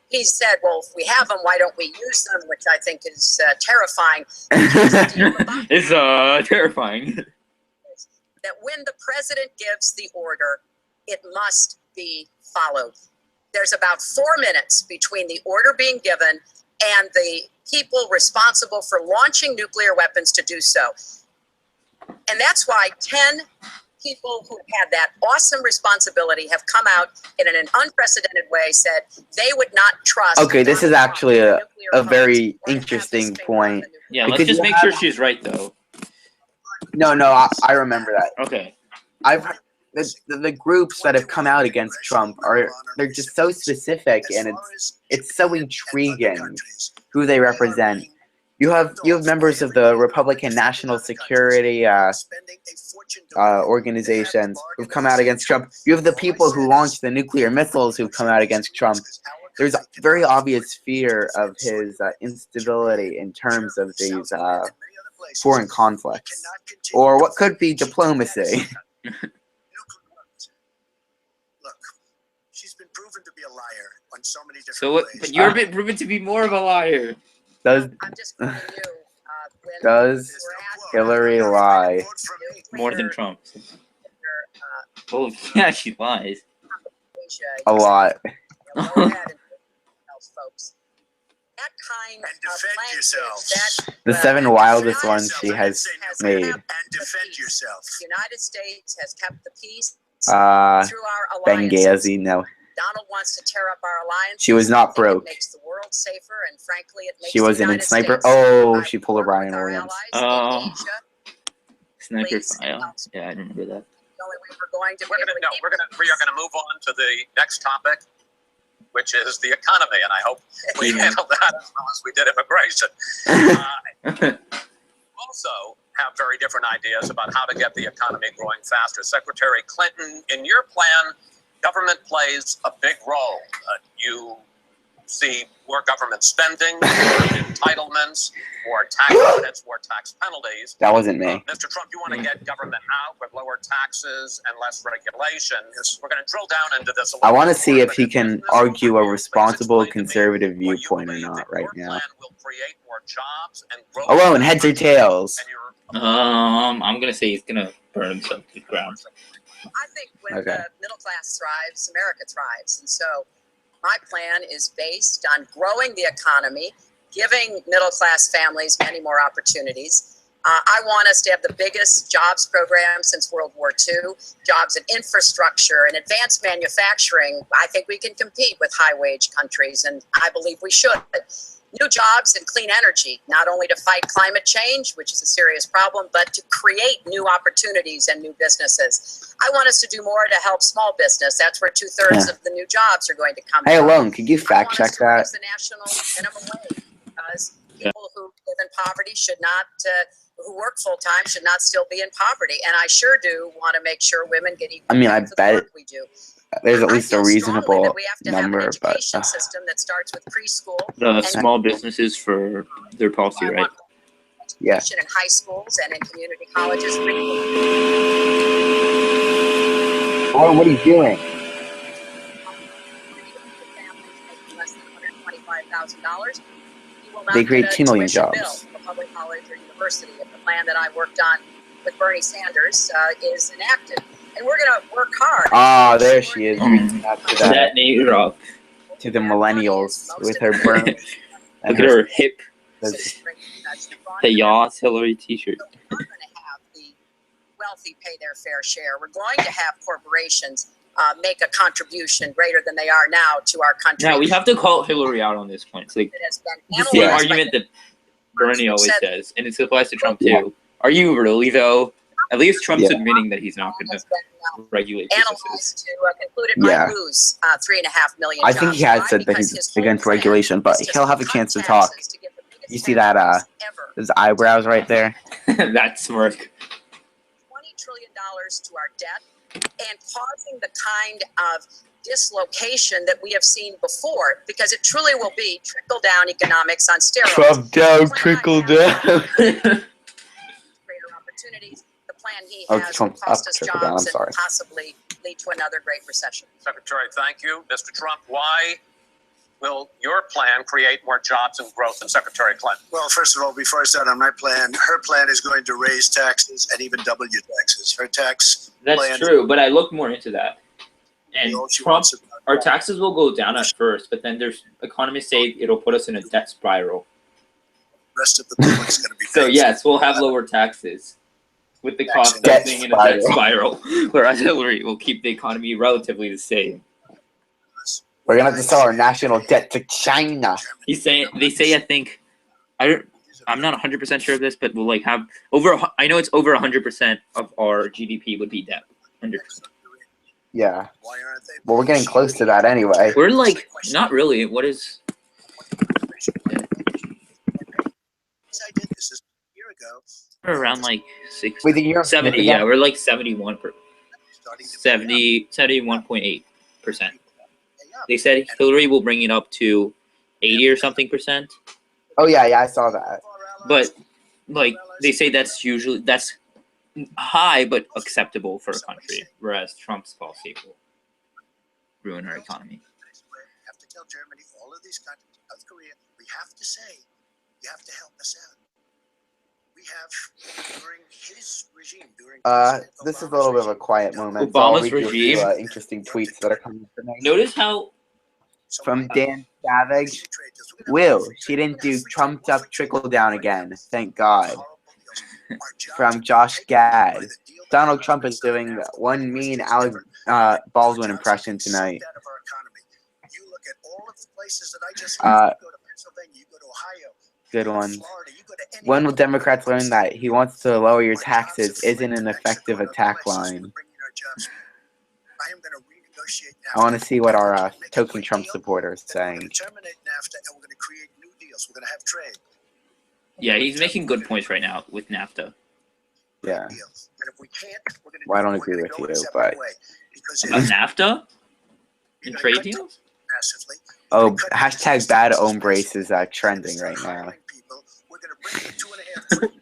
He said, well, if we have them, why don't we use them? Which I think is terrifying. It's terrifying. That when the president gives the order, it must be followed. There's about 4 minutes between the order being given and the people responsible for launching nuclear weapons to do so. And that's why 10 people who had that awesome responsibility have come out in an unprecedented way, said they would not trust. Okay, this is Donald Trump actually with a nuclear very weapons or to have his interesting finger on point. the nuclear Yeah, let's Because just you make have- sure she's right though. No, I remember that. Okay. I've the groups that have come out against Trump they're just so specific, and it's so intriguing who they represent. You have members of the Republican National Security organizations who've come out against Trump. You have the people who launched the nuclear missiles who've come out against Trump. There's a very obvious fear of his instability in terms of these foreign conflicts, or what could be diplomacy. Look, she's been proven to be a liar on so many different So what? ways. But you're proven to be more of a liar. Does I'm just quoting you. When Does we're at Hillary lie? Vote for me. More than Trump. nuclear, Oh yeah, she lies. Asia, A lot. go ahead and else, folks. That kind And of defend language, yourselves. that, The well, 7 the wildest United ones she States has has made. kept And defend yourself. The United States has kept the peace through Uh, our alliances. Benghazi, no. Donald wants to tear up our alliance. She was not broke. It makes the world safer, and frankly, it makes She wasn't the in United Sniper. States Oh, safer. she pulled a I've worked Ryan with our Williams. allies in Oh. Asia. Sniper Please, file. Yeah, I remember that. The only way we're going to be We able to keep are gonna move on to the next topic, which is the economy, and I hope we handle that as well as we did immigration. Also have very different ideas about how to get the economy growing faster. Secretary Clinton, in your plan, government plays a big role. You see more government spending, more entitlements, more tax credits, more tax penalties. That wasn't me. Mr. Trump, you want to get government out with lower taxes and less regulation. We're going to drill down into this a little I want to bit see more, if but he in can this argue a overview, please responsible explain to me conservative what you viewpoint or believe not that right your now. plan will create more jobs and growth. Alone, heads or tails? And your I'm gonna say he's gonna burn himself to the ground. I think when Okay. the middle class thrives, America thrives. And so my plan is based on growing the economy, giving middle class families many more opportunities. I want us to have the biggest jobs program since World War II, jobs in infrastructure and advanced manufacturing. I think we can compete with high wage countries, and I believe we should. New jobs and clean energy, not only to fight climate change, which is a serious problem, but to create new opportunities and new businesses. I want us to do more to help small business. That's where 2/3 of the new jobs are going to come Hey, from. Alone, could you I fact want check us to that? raise the national minimum wage because people who live in poverty should not, who work full time should not still be in poverty. And I sure do want to make sure women get equal I mean, I pay for the bet work we do. there's at I least a feel strongly reasonable that we have to have an number, but education system that starts with preschool. The small businesses for their policy, I right? want yeah. education in high schools and in community colleges. Oh, what are you doing? Families making less than $125,000. You will not They create get a 2 million tuition jobs. bill from a public college or university if the plan that I worked on with Bernie Sanders is enacted. And we're going to work hard. Ah, there she is. Reaching out to That name up. to the millennials with her burn Look and at her hip, this- the Yas Hillary T-shirt. We're not going to have the wealthy pay their fair share. We're going to have corporations make a contribution greater than they are now to our country. Now we have to call Hillary out on this point. It's like It has been the same analyzed by argument that Bernie always said- says, and it applies to Trump too. Are you really though? At least Trump's Yeah. admitting that he's not going has to been, regulate businesses. analyzed to conclude it might Yeah. lose 3.5 million I jobs. think he has Why? said that Because he's his whole against plan regulation, but is he'll have a cut chance to talk. taxes to give the biggest You see that, tax ever. His eyebrows right there. That smirk. $20 trillion to our debt and causing the kind of dislocation that we have seen before, because it truly will be trickle down economics on steroids. Trump down, Plan trickle I down. have greater opportunities. The plan he Oh, has Trump will cost up, us trickle down, I'm jobs sorry. and possibly lead to another great recession. Secretary, thank you. Mr. Trump, why will your plan create more jobs and growth than Secretary Clinton? Well, first of all, before I start on my plan, her plan is going to raise taxes and even double your taxes. Her tax That's plan. true, but I looked more into that. And all she Trump, wants about our taxes will go down at first, but then there's economists say it'll put us in a debt spiral. the rest of the public's going to be. So paying. yes, we'll have lower taxes with the cost of Debt being in a debt spiral, whereas Hillary will keep the economy relatively the same. We're gonna have to sell our national debt to China. They say I think I'm not 100% sure of this, but we'll like have over. I know it's over 100% of our GDP would be debt. 100%. Yeah. Why aren't they? Well, we're getting close to that anyway. We're like not really. What is? I did this a year ago. We're around like 60, Wait, the year 70. again? Yeah, we're like 71 per Starting to 71.8%. They said Hillary will bring it up to 80 or something percent, Oh yeah, I saw that. but like they say that's high but acceptable for a country, whereas Trump's policy will ruin our economy. We have to tell Germany, all of these countries, South Korea, we have to say, you have to help us out. We have, during his regime, This is a little bit of a quiet moment. So I'll Obama's read you a few, regime? interesting tweets that are coming tonight. Notice how From Dan Savage. Will, she didn't do trumped up trickle down again. Thank God. From Josh Gad. Donald Trump is doing one mean Alec Baldwin impression tonight. You look at all of the places that I just Uh, you go to Pennsylvania, you go to Ohio, Good one. Florida, you go to any When will Democrats learn that he wants to lower your taxes isn't an effective attack line? I am going to renegotiate I want to see what our Make a token great Trump deal, supporters then we're saying. going to terminate NAFTA and we're going to create new deals. We're going to have trade. yeah, he's making good points right now with NAFTA. Yeah. Deals. And if we can't, we're going to Well, I don't we're agree gonna with go a you, separate but- way. Because About if NAFTA you're and gonna trade cut deals. massively, Oh, hashtag bad embrace is trending right now. We're going to bring the $2.5 trillion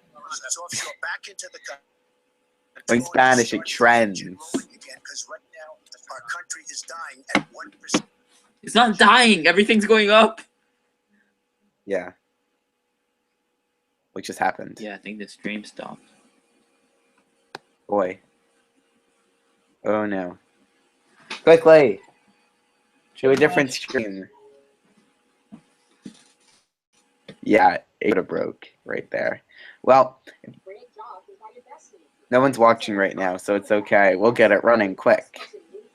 offshore back into the country. In Spanish, it trends. Because right now, our country is dying at 1%. It's not dying. Everything's going up. Yeah. What just happened? Yeah, I think the stream stopped. Boy. Oh no. Quickly! Show a different screen. Yeah, it would have broke right there. Well, no one's watching right now, so it's okay. We'll get it running quick.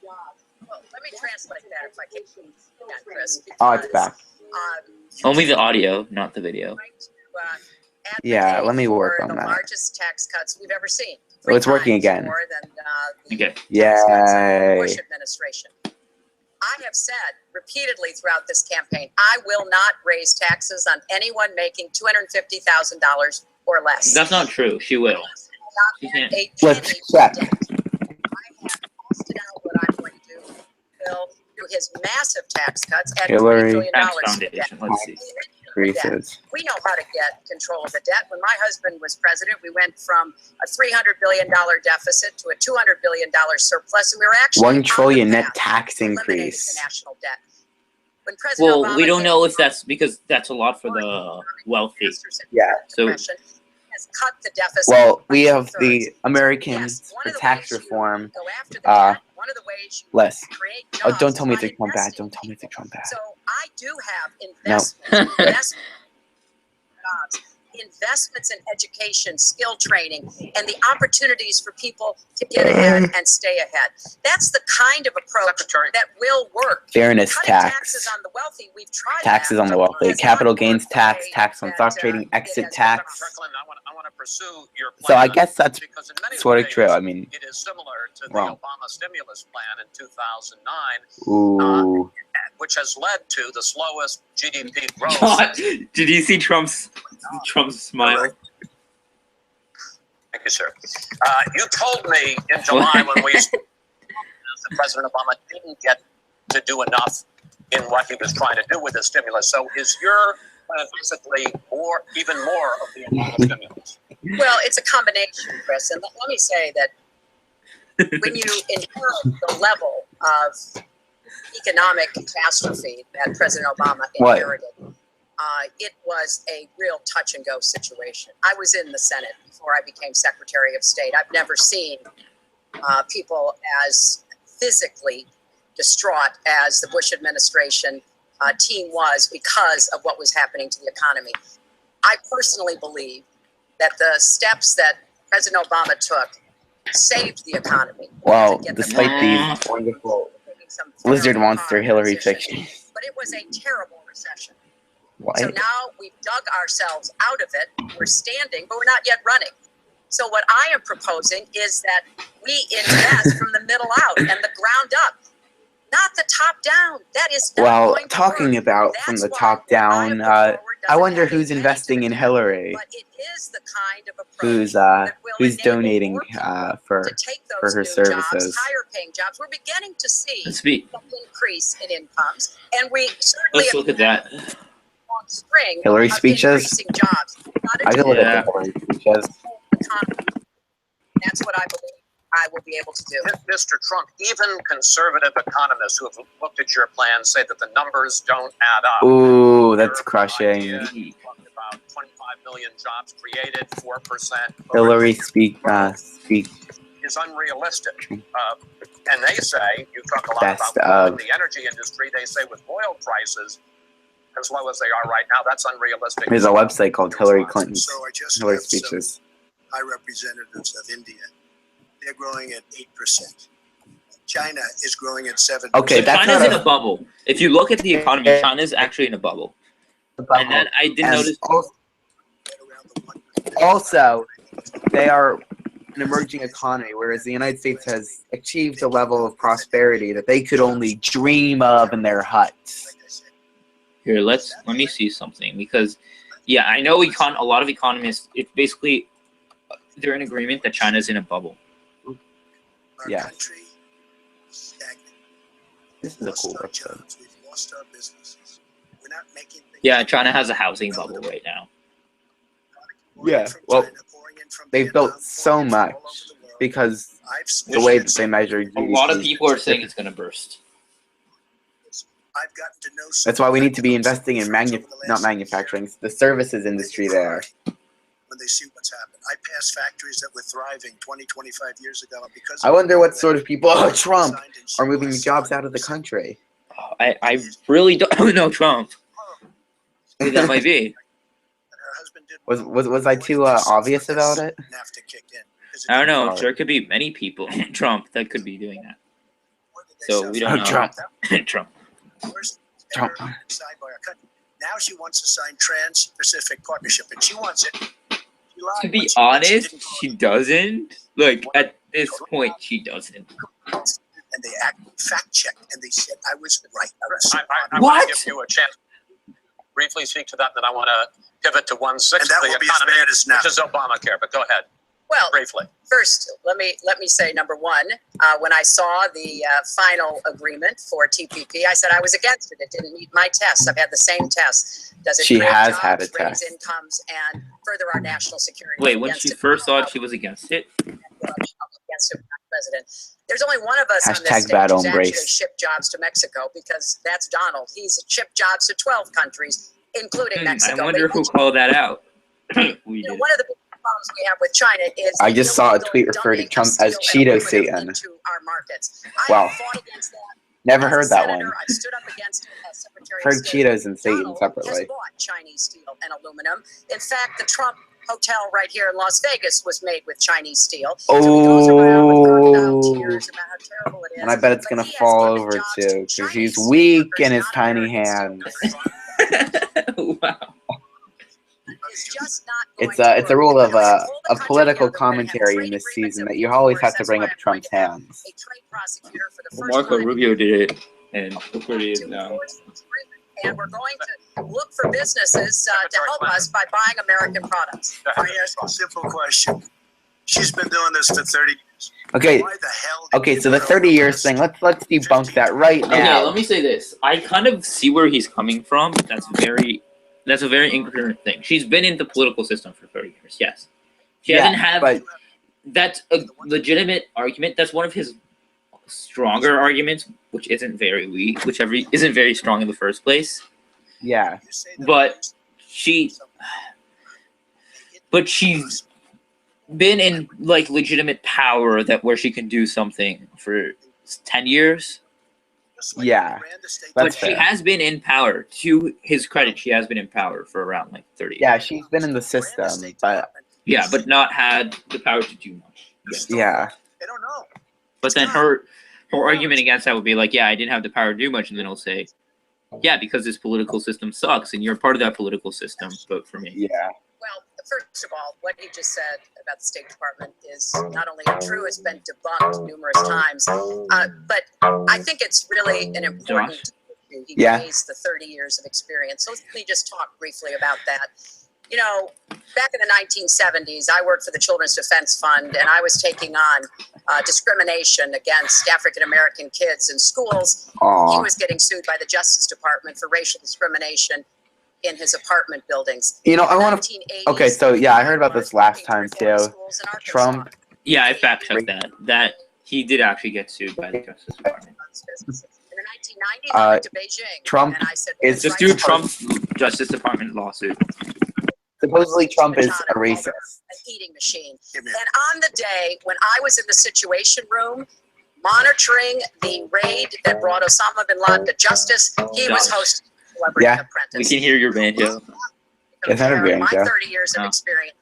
Well, let me translate that if I can, Chris. Oh, it's back. Only the audio, not the video. Yeah, let me work on the that. largest tax cuts we've ever seen. Oh, it's working 3 times again. More than, the Okay. tax cuts of the Yay. Bush administration. I have said repeatedly throughout this campaign, I will not raise taxes on anyone making $250,000 or less. That's not true. She will. She Not can't. a Let's penny check. debt. I have costed out what I'm going to do. Bill, through his massive tax cuts at Hillary. $20 billion Tax in debt. Foundation. Let's see. Increases. We know how to get control of the debt. When my husband was president, we went from a $300 billion deficit to a $200 billion surplus, and we were actually $1 on the trillion net path tax to eliminating increase. the national debt. When President Well, Obama we don't came know if to that's because that's a lot for the wealthy. Yeah. So Depression, has cut the deficit Well, by we have 2/3. the Americans Yes, one for of the tax ways you reform. go after the debt, one of the ways you Less. create Oh, jobs don't is tell me by it's a Trump ad. investing Don't tell me it's a Trump ad. So I do have No. investments in education, skill training, and the opportunities for people to get ahead and stay ahead. That's the kind of approach that will work. Fairness Cutting tax. taxes on the wealthy, we've tried Taxes that. on the wealthy. Has Capital not gains worked the tax. way Tax on that, stock trading. it Exit has tax. I want to pursue your plan. So I guess that's because in many sort of ways, true. I mean, it is similar to wrong. the Obama stimulus plan in 2009, ooh. which has led to the slowest GDP growth. God, did you see Trump's smile? Thank you, sir. You told me in July when we that President Obama didn't get to do enough in what he was trying to do with the stimulus. So is your plan basically even more of the Obama stimulus? Well, it's a combination, Chris. And let me say that when you inherit the level of economic catastrophe that President Obama inherited, it was a real touch and go situation. I was in the Senate before I became Secretary of State. I've never seen people as physically distraught as the Bush administration team was because of what was happening to the economy. I personally believe that the steps that President Obama took saved the economy. Well, to get despite them these wonderful some lizard terrible monster Hillary recession. fiction. But it was a terrible recession. Why? So now we've dug ourselves out of it. We're standing, but we're not yet running. So what I am proposing is that we invest from the middle out and the ground up, not the top down. That is not Well, going to talking work. about That's from the why top what down, I put forward I doesn't wonder have who's a penny investing to in the Hillary. But it is the kind of approach Who's that will who's enable donating more people for to take those her new services. jobs, higher paying jobs. We're beginning to see Let's be. an increase in incomes, and we certainly Let's look at that. long string Hillary of speeches? increasing jobs. I can look Yeah. at the Hillary speeches. Economy. That's what I believe I will be able to do. Mr. Trump, even conservative economists who have looked at your plan say that the numbers don't add up. Ooh, that's Your crushing. idea, you talked about 25 million jobs created, 4%. Hillary speak is unrealistic. And they say, you talk a lot Best about of. the energy industry, they say with oil prices as low as they are right now, that's unrealistic. There's a website called Hillary Clinton's So I just Hillary have some speeches. high representatives of India. They're growing at 8%. China is growing at 7%. Okay, So that's China's not in a bubble. If you look at the economy, China's actually in a bubble. And then I did And notice. Also, they are an emerging economy, whereas the United States has achieved a level of prosperity that they could only dream of in their huts. Here, let me see something because, yeah, I know a lot of economists. It's basically they're in agreement that China's in a bubble. Yeah. This is a cool website. lost our businesses. We're not making things. Yeah, China has a housing bubble right now. Yeah, well, they've built so much because the way that they measure GDP. A lot of people are saying it's going to burst. I've gotten to know That's why we need to be investing in not manufacturing, the services industry there. When they see what's happened. I passed factories that were thriving 20, 25 years ago because I wonder what sort of people, Trump, are moving jobs out of the country. I really don't know Trump. Who that might be. Was I too obvious about it? I don't know. There could be many people, Trump, that could be doing that. So we don't know. Trump. Trump. Now she wants to sign Trans-Pacific Partnership, and she wants it. To be honest, she doesn't. Like, at this point, she doesn't. And they actually fact-checked, and they said I was right. I want to give you a chance to briefly speak to that, then I want to pivot to 1/6 of the economy, which is Obamacare, but go ahead. Well, briefly. First, let me say, number one, when I saw the final agreement for TPP, I said I was against it. It didn't meet my tests. I've had the same tests. Does it She create has jobs, had a raise test. incomes, and further our national security? Wait, when Against she it. first saw it, she was against it? Against it, President. There's only one of us on this Hashtag stage bad who's hombres. actually shipped jobs to Mexico, because that's Donald. He's shipped jobs to 12 countries, including Mexico. I wonder who called that out. We did. One of the big problems we have with China is I just saw a tweet refer to dumping Trump of steel as and Cheeto aluminum Satan. into our markets. Wow. I fought against that. Never As a heard that senator, one. I've stood up against it as Secretary of Heard State. Cheetos and Satan Donald separately. has bought Chinese steel and aluminum. In fact, the Trump hotel right here in Las Vegas was made with Chinese steel. So he goes around with crocodile tears about how terrible it is. And I bet it's But gonna he has fall given over jobs too, to because Chinese he's steel weak workers, in his not tiny American steel hands. workers. Wow. It's just not going It's to it's a work. rule If of we hold the of country political together, we're gonna have commentary trade in this agreements season and that you war always wars. have to That's bring why up I'm going Trump's to have hands. a trade prosecutor for the Well, first Marco time Rubio did it, and look where he is to now. enforce this agreement. And we're going to look for businesses to help us by buying American products. I ask a simple question. She's been doing this for 30 years. Okay, Why the hell did okay. you So the throw 30 the years list? thing. Let's debunk that right Okay, now. let me say this. I kind of see where he's coming from. That's a very incoherent thing. She's been in the political system for 30 years. Yes, she Yeah, doesn't have. but That's a legitimate argument. That's one of his stronger arguments, which isn't very weak, isn't very strong in the first place. yeah, You say the But most- she's been in like legitimate power where she can do something for 10 years. Just like Yeah, you ran the state- But that's she fair. has been in power. To his credit, she has been in power for around like 30 years. Yeah, she's been in the system, but Yeah, but not had the power to do much. Yeah. yeah, They don't know. But then her argument against that would be like, yeah, I didn't have the power to do much, and then he'll say, yeah, because this political system sucks, and you're part of that political system. Vote for me. yeah. Well, first of all, what you just said about the State Department is not only untrue, it's been debunked numerous times. But I think it's really an important issue. He Yeah. weighs the 30 years of experience. So let me just talk briefly about that. You know, back in the 1970s, I worked for the Children's Defense Fund, and I was taking on discrimination against African American kids in schools. He Aw. was getting sued by the Justice Department for racial discrimination in his apartment buildings. You know, I In the want to. 1980s, Okay, so yeah, I heard about this last working to time reform too. schools in Arkansas. Trump. Yeah, I fact checked that he did actually get sued by the Justice Department. In the 1990s, I went to Beijing. Trump and I said, is Just women's do rights Trump's Justice Department lawsuit. Supposedly, Trump is a racist. an eating machine. Give me And on the day when I was in the Situation Room monitoring the raid that brought Osama bin Laden to justice, he was hosting Celebrity Yeah. Apprentice. We can hear your banjo. It's not a Compare my banjo. 30 years of Oh. experience,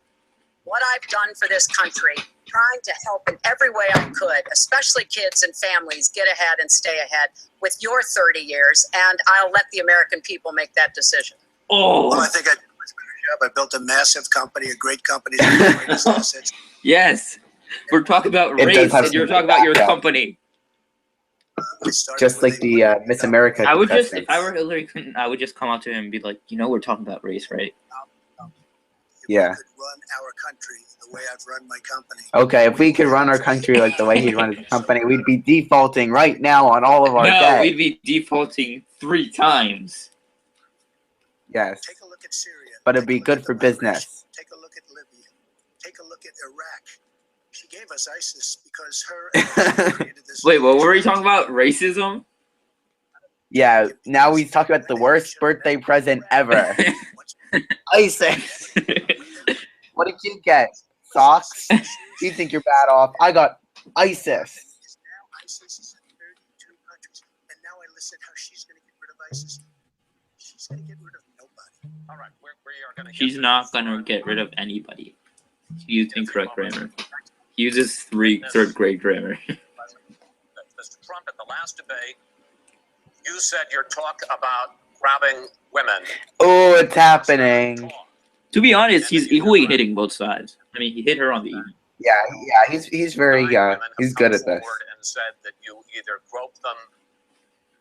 what I've done for this country, trying to help in every way I could, especially kids and families, get ahead and stay ahead with your 30 years, and I'll let the American people make that decision. Well, I Oh, think I did a much better job. I built a massive company, a great company. The greatest assets. yes. We're talking about It does race, have and you're some talking about your backup. company. We started Just with like the Miss America I would just, contestants. if I were Hillary Clinton, I would just come out to him and be like, you know, we're talking about race, right? If Yeah. we could run our country the way I've run my company. Okay, if we could run our country like the way he runs his company, we'd be defaulting right now on all of our No, debt. we'd be defaulting 3 times. Yes. Take a look at Syria. But it'd Take a be look good at for the migration. business. Take a look at Libya. Take a look at Iraq. She gave us ISIS because her created this. Wait, what were we talking about? Racism? Yeah, now he's talking about the worst birthday present ever. ISIS. What did you get? Socks? You think you're bad off? I got ISIS. Now ISIS is in 32 countries, and now I listen how she's going to get rid of ISIS. She's going to get rid of nobody. All right, we are going to. She's not gonna get rid of anybody. She used incorrect grammar. He uses third grade grammar. Mr. Trump, at the last debate, you said your talk about grabbing women. Oh, it's happening. To be honest, he's equally hitting both sides. I mean, he hit her on the evening. Yeah, he's very he's good at this. And said that you either grope them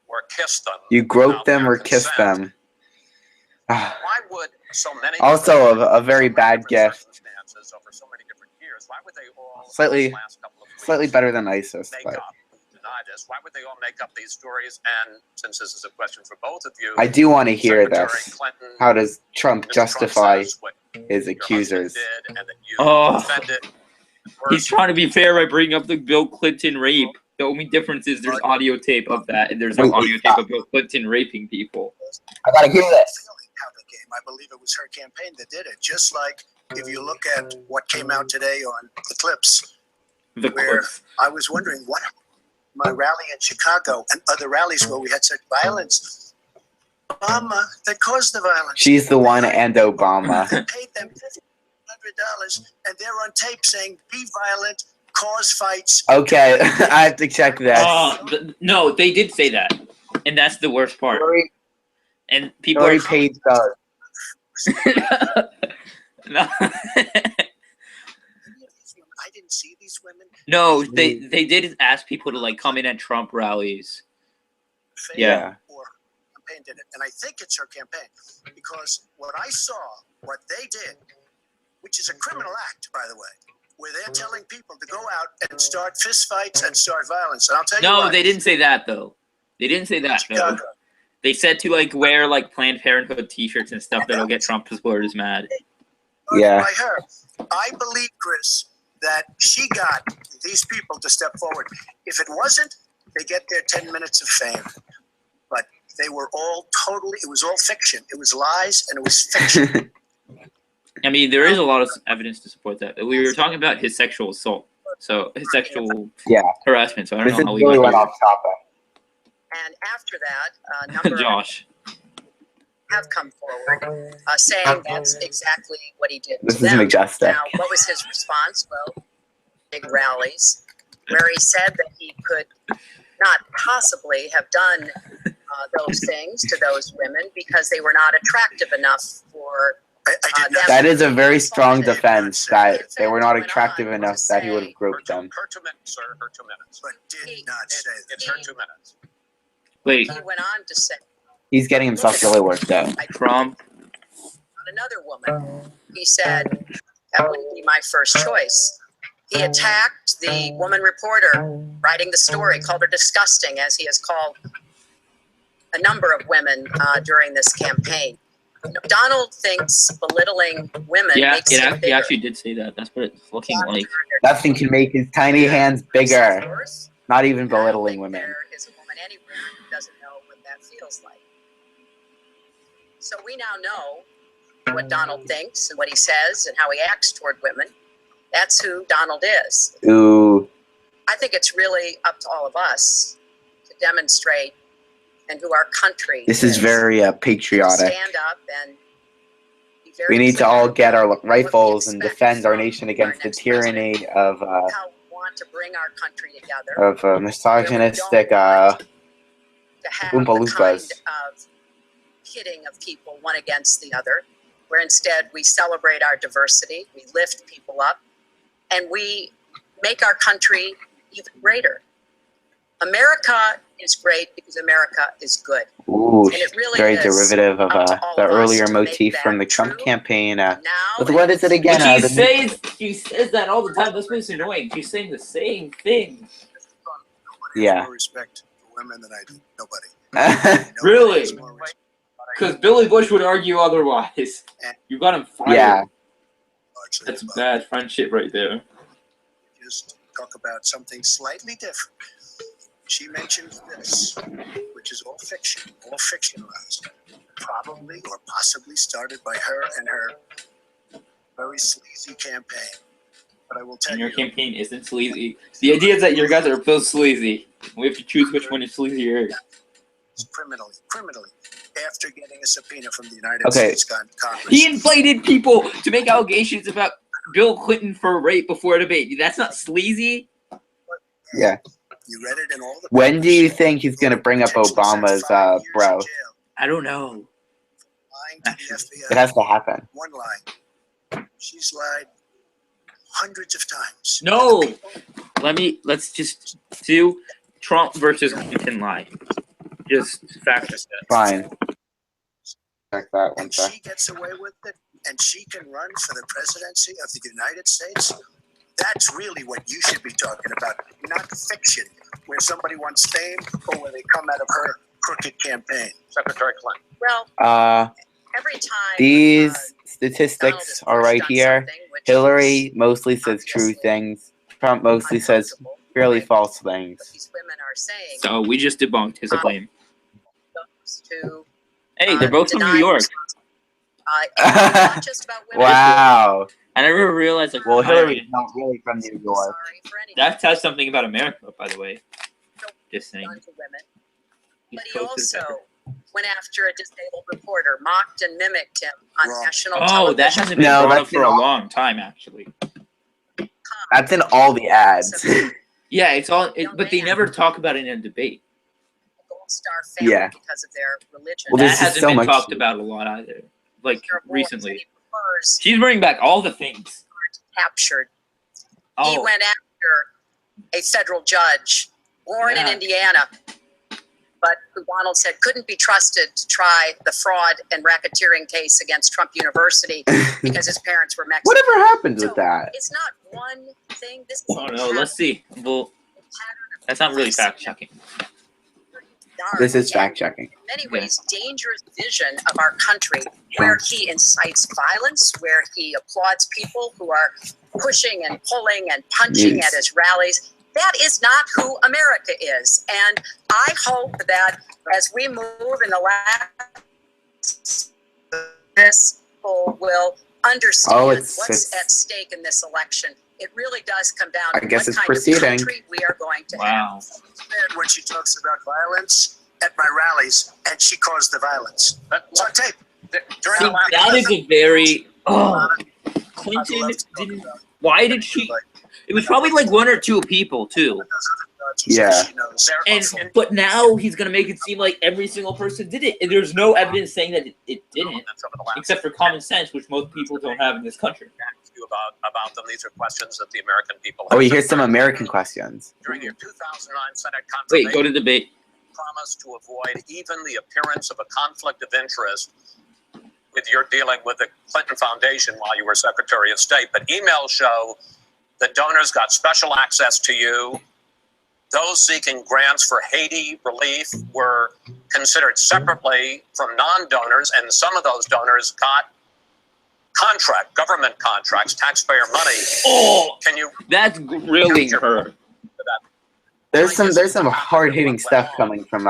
or kiss them. You grope without them their or kiss consent. them. Why would so many Also, different- a very so many bad different gift. circumstances over so many different years, why would they all Slightly- these last couple of weeks Slightly better than ISIS, make but up, deny this? Why would they all make up these stories? And since this is a question for both of you, I do want to hear Secretary this. Clinton, How does Trump Mr. Trump justify says what his your husband accusers? did and that you Oh. defended. He's trying to be fair by bringing up the Bill Clinton rape. The only difference is there's audio tape of that, and there's no Wait, audio tape of Bill Clinton raping people. I gotta hear this. How the game. I believe it was her campaign that did it. Just like if you look at what came out today on the clips, The Where- clips. I was wondering what my rally in Chicago and other rallies where we had such violence. Obama that caused the violence. She's the one and Obama. They paid them $100, and they're on tape saying, "Be violent, cause fights." Okay, I have to check this. No, they did say that, and that's the worst part. Lori, And people Lori are Page does. no. I didn't see these women. No, they did ask people to like come in at Trump rallies. Fail Yeah. Or campaign did it, and I think it's her campaign because what I saw, what they did, which is a criminal act, by the way, where they're telling people to go out and start fistfights and start violence. And I'll tell you No, what, they didn't say that though. They didn't say that though. Chicago, They said to like wear like Planned Parenthood T-shirts and stuff that'll get Trump supporters mad. Yeah. by her. I believe, Chris, that she got these people to step forward. If it wasn't, they get their 10 minutes of fame. But they were all totally, it was all fiction. It was lies and it was fiction. I mean, there is a lot of evidence to support that. We were talking about his sexual assault, so his sexual harassment. So I This don't know how we really got went here. off topic. And after that, a number Josh. have come forward saying that's exactly what he did. This to is them. majestic. Now, what was his response? Well, big rallies, where he said that he could not possibly have done those things to those women because they were not attractive enough for I did not. That is a very strong defense that they were not attractive enough that he would have groped them. Her 2 minutes, sir. Her 2 minutes. But did not say that. It's her 2 minutes. Wait, He went on to say, He's getting himself really worked up. I Trump. on another woman. He said, that wouldn't be my first choice. He attacked the woman reporter writing the story, called her disgusting, as he has called a number of women during this campaign. Donald thinks belittling women Yeah, makes him he bigger. actually did say that. That's what it's looking like. Nothing can make his tiny hands Of bigger. course, Not even I don't belittling think women. There is a woman anywhere who doesn't know what that feels like. So we now know what Donald thinks and what he says and how he acts toward women. That's who Donald is. Ooh. I think it's really up to all of us to demonstrate and who our country This is very patriotic. Stand up and be very We need to clear all get our what we rifles and expect defend our from nation our against the next tyranny of how we want to bring our country together. misogynistic to have Oompa the kind Loompas. of pitting of people one against the other, where instead we celebrate our diversity, we lift people up, and we make our country even greater. America is great because America is good. Ooh, And it really very is derivative of up to all the of us earlier to make motif that from the Trump true. campaign. Now, What is it again? But the- she says that all the time. That's what's annoying. She's saying the same thing. Nobody Yeah. has more respect for women than I do. Nobody. Really? Nobody's more Because Billy Bush would argue otherwise. You got him fired. Yeah. largely That's above. bad friendship right there. Just talk about something slightly different. She mentioned this, which is all fiction, all fictionalized, probably or possibly started by her and her very sleazy campaign. But I will tell And your you, campaign isn't sleazy. The idea is that your guys are both sleazy. We have to choose which one is sleazier. criminally, after getting a subpoena from the United Okay. States Congress. He invited people to make allegations about Bill Clinton for rape before a debate. That's not sleazy. Yeah. You read it in all the When do papers. you think he's gonna bring up Obama's bro? I don't know. Lying to the FBI. It has to happen. One lie. She's lied hundreds of times. No. Let's just do Trump versus Clinton lie. Just fact check that. Fine. Check that one And sec. she gets away with it, and she can run for the presidency of the United States. That's really what you should be talking about, not fiction, where somebody wants fame or where they come out of her crooked campaign. Secretary Clinton. Well, every time These Donald statistics has are right done here. something which Hillary is mostly says true obviously things. Trump mostly says uncomfortable, fairly what false things. these women are saying So we just debunked his claim. goes to Hey, they're both from New deny York. it's not just about women. Wow. I never realized like Well, why- Hillary's not really from New York. Sorry for anything that says something about America, by the way. Just saying. done to women. He's But he close to the also went after a disabled reporter, mocked and mimicked him on Wrong. national Oh, television. that hasn't been No, brought up that's for a not- long time, actually. That's in all the ads. Yeah, it's all, but they never talk about it in a debate. Gold Star family Yeah. because of their religion. Well, That there's just hasn't so been much- talked about a lot either. Like Their boys, and recently, he prefers she's bringing back all the things. captured. He Oh, went after a federal judge born in Yeah. Indiana, but who Donald said couldn't be trusted to try the fraud and racketeering case against Trump University because his parents were Mexican. Whatever happened with So, that? It's not one thing. This is I don't know. Let's see. Well, that's not really fact checking. This is fact checking. In many ways, dangerous vision of our country, where he incites violence, where he applauds people who are pushing and pulling and punching Yes. at his rallies. That is not who America is. And I hope that as we move in the last, this people will understand Oh, what's it's- at stake in this election. It really does come down I to guess what it's kind proceeding. of country we are going to have. Wow. When she talks about violence at my rallies, and she caused the violence. It's on tape. During See, the last- that is a very. Oh, I'd Clinton love to talk didn't. about it. Why did she? It was probably like one or two people too. Yeah. She knows. And but now he's gonna make it seem like every single person did it. And there's no evidence saying that it didn't, except for common sense, which most people don't have in this country. You about them. These are questions that the American people Oh, have. here's some American questions. During your 2009 Senate Wait, confirmation, go to debate. promised to avoid even the appearance of a conflict of interest with your dealing with the Clinton Foundation while you were Secretary of State. But emails show that donors got special access to you. Those seeking grants for Haiti relief were considered separately from non-donors, and some of those donors got government contracts, taxpayer money. Oh, Can you that's grilling her. There's some hard hitting stuff coming from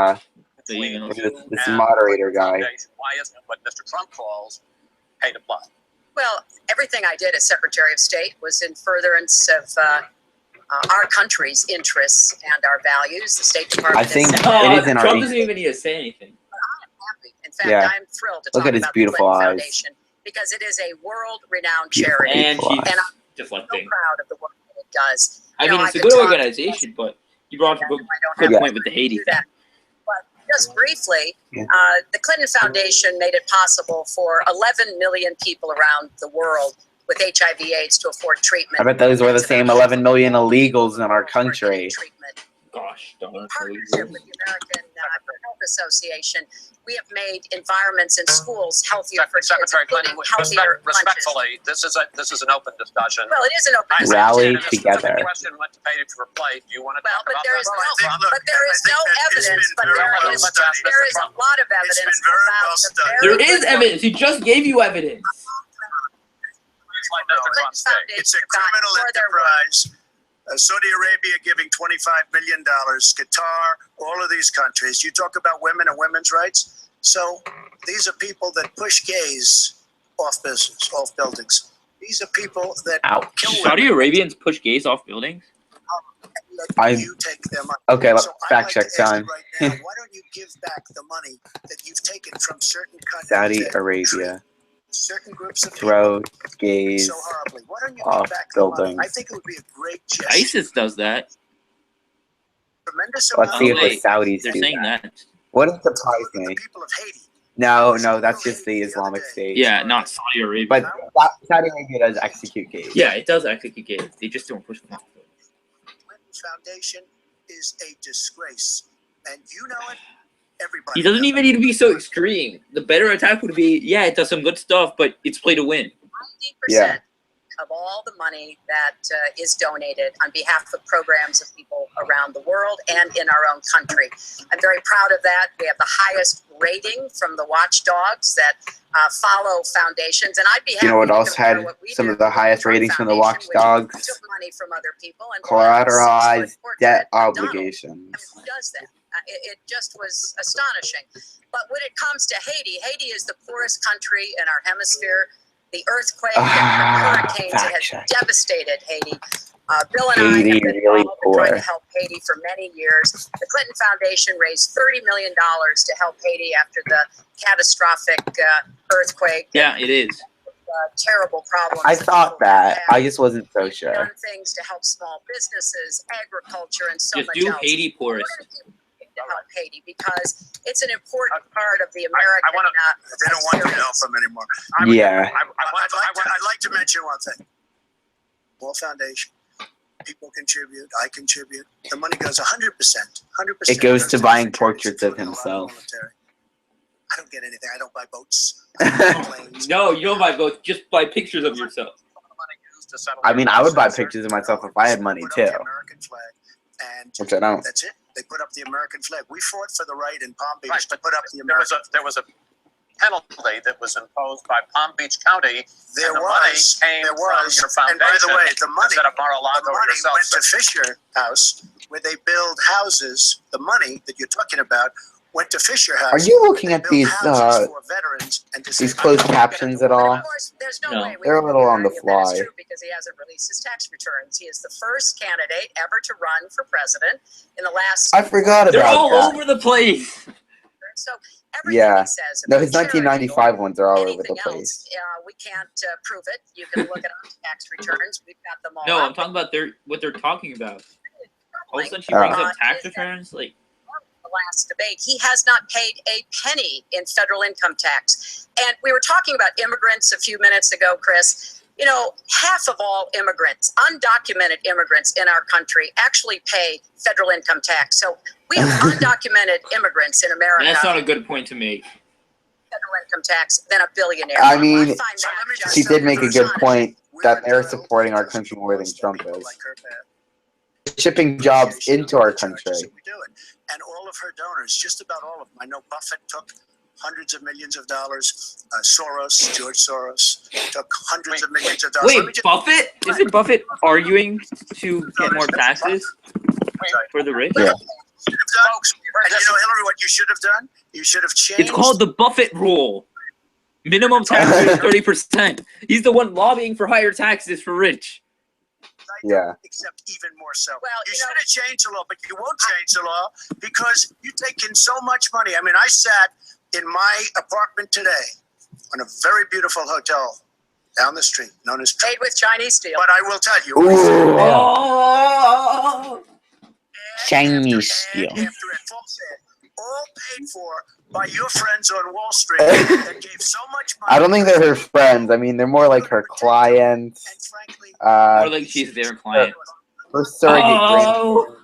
between This you this and moderator the guy. Foundation? Why isn't it what Mr. Trump calls pay to play? Well, everything I did as Secretary of State was in furtherance of our country's interests and our values. The State Department I think has Oh, it is in our Trump doesn't even need to say anything. happy. In fact, Yeah. I'm thrilled to Look talk at his about beautiful the Clinton eyes. Foundation because it is a world-renowned Beautiful. charity, And Beautiful she's and I'm so deflecting. proud of the work that it does. I You mean, know, it's a could good talk- organization, but you brought up a I don't good have point with the Haiti do thing. that. But just briefly, Yeah. the Clinton Foundation made it possible for 11 million people around the world with HIV/AIDS to afford treatment. I bet those were the same 11 million illegals in our country. Treatment. Gosh, darn In it. partnership with the American Health Association, we have made environments in schools healthier for kids, Secretary Clinton, including healthier lunches. respectfully, this is an open discussion. Well, it is an open Rally discussion. together. The question went to pay for play. Do you want to Well, talk but about there that? is Well, no, but there is no evidence. But there is a lot of evidence about the very There is evidence. He just gave you evidence. Like Mr. Trump said. It's a criminal enterprise. Saudi Arabia giving $25 million, Qatar, all of these countries. You talk about women and women's rights. So these are people that push gays off business, off buildings. These are people that kill women. Saudi Arabians push gays off buildings? You take their money. Okay, So I'd fact like check to ask you time. right now, why don't you give back the money that you've taken from certain countries? Saudi that Arabia certain groups of throw people gays so horribly. Why don't you off give back the money? buildings. I think it would be a great gesture. ISIS does that. Tremendous Let's amount see of if the wait, Saudis They're do saying that. that. Wouldn't surprise the me. people of Haiti. No, that's just the Islamic State. Yeah, not Saudi Arabia. But Saudi Arabia does execute gays. yeah, it does execute gays. They just don't push them off buildings. Clinton Foundation is a disgrace, and you know it. Everybody. He doesn't knows even it. need to be so extreme. The better attack would be, yeah, it does some good stuff, but it's play to win. 90% Yeah. of all the money that is donated on behalf of programs of people around the world and in our own country. I'm very proud of that. We have the highest rating from the watchdogs that follow foundations, and I'd be happy You know what to else compare had what we some do of the with highest Trump ratings from the Foundation, which watchdogs? took money from other people and bought a 6-foot Collateralized portrait debt of Donald. obligations. Who does that? It just was astonishing. But when it comes to Haiti, Haiti is the poorest country in our hemisphere. The earthquake and hurricanes that fact has check. devastated Haiti. Bill and Haiti I have been really involved in trying poor. to help Haiti for many years. The Clinton Foundation raised $30 million to help Haiti after the catastrophic earthquake. Yeah, it is. Terrible problems. I that thought people that. have. I just wasn't so We've sure. done things to help small businesses, agriculture, and so Just much do else. Haiti We're poorest. going to keep to help Haiti because it's an important part of the American. They don't want you to help experience. them anymore. Yeah. I'd like to mention one thing. Wall Foundation. People contribute. I contribute. The money goes 100%. 100%. It goes to the buying charities, portraits of including a lot himself. military. I don't get anything. I don't buy boats. I don't buy planes. No, you don't buy both. Just buy pictures of yourself. I mean, I would buy pictures of myself if I had money Put up too, the American flag, and which I don't. that's it. They put up the American flag. We fought for the right in Palm Beach Right, to but put up the There was American. a penalty that was imposed by Palm Beach County. There and the was. money came There was. from your And by the foundation way, the money. instead of The Mar-a-Lago or money yourself. went to Fisher House, where they build houses. The money that you're talking about went to Fisher House. Are you looking They at built these houses for veterans and these disabled closed people. captions at But all? of course, there's no No. way we They're a can little on the argue that it's fly. true because he hasn't released his tax returns. He is the first candidate ever to run for president in the last. I forgot They're about all that. over the place. So everything Yeah. he says No, about his 1995 ones are all over the anything place. else, we can't prove it. You can look at our tax returns. We've got them all. No, up. I'm talking about what they're talking about. All of a sudden, she Oh. brings up tax Is that- returns. Like, The last debate, he has not paid a penny in federal income tax. And we were talking about immigrants a few minutes ago, Chris. You know, half of all immigrants, undocumented immigrants in our country, actually pay federal income tax. So we have undocumented immigrants in America. that's not a good point to make. Federal income tax than a billionaire. I mean, find that just She did make a good point We that were they're entitled supporting our to country more than most Trump people is. like her back. Shipping jobs into our Charges country. that we do it. And all of her donors, just about all of them. I know Buffett took hundreds of millions of dollars. George Soros, took hundreds of millions of dollars. Let me Wait, just- Buffett? Isn't Buffett arguing to get more taxes for the rich? Yeah. Folks, and you know, Hillary, what you should have done? You should have changed. It's called the Buffett rule. Minimum tax rate 30%. He's the one lobbying for higher taxes for rich. Yeah. Except even more so. Well, you you know- should have changed the law, but you won't change the law because you take in so much money. I mean, I sat in my apartment today on a very beautiful hotel down the street known as Paid with Chinese steel. But I will tell you, Ooh. Oh! Chinese steel. after it falls in, all paid for by your friends on Wall Street that gave so much money. I don't think they're her friends. I mean, they're more like her clients. And frankly, Or like she's their client. Her surrogate Oh!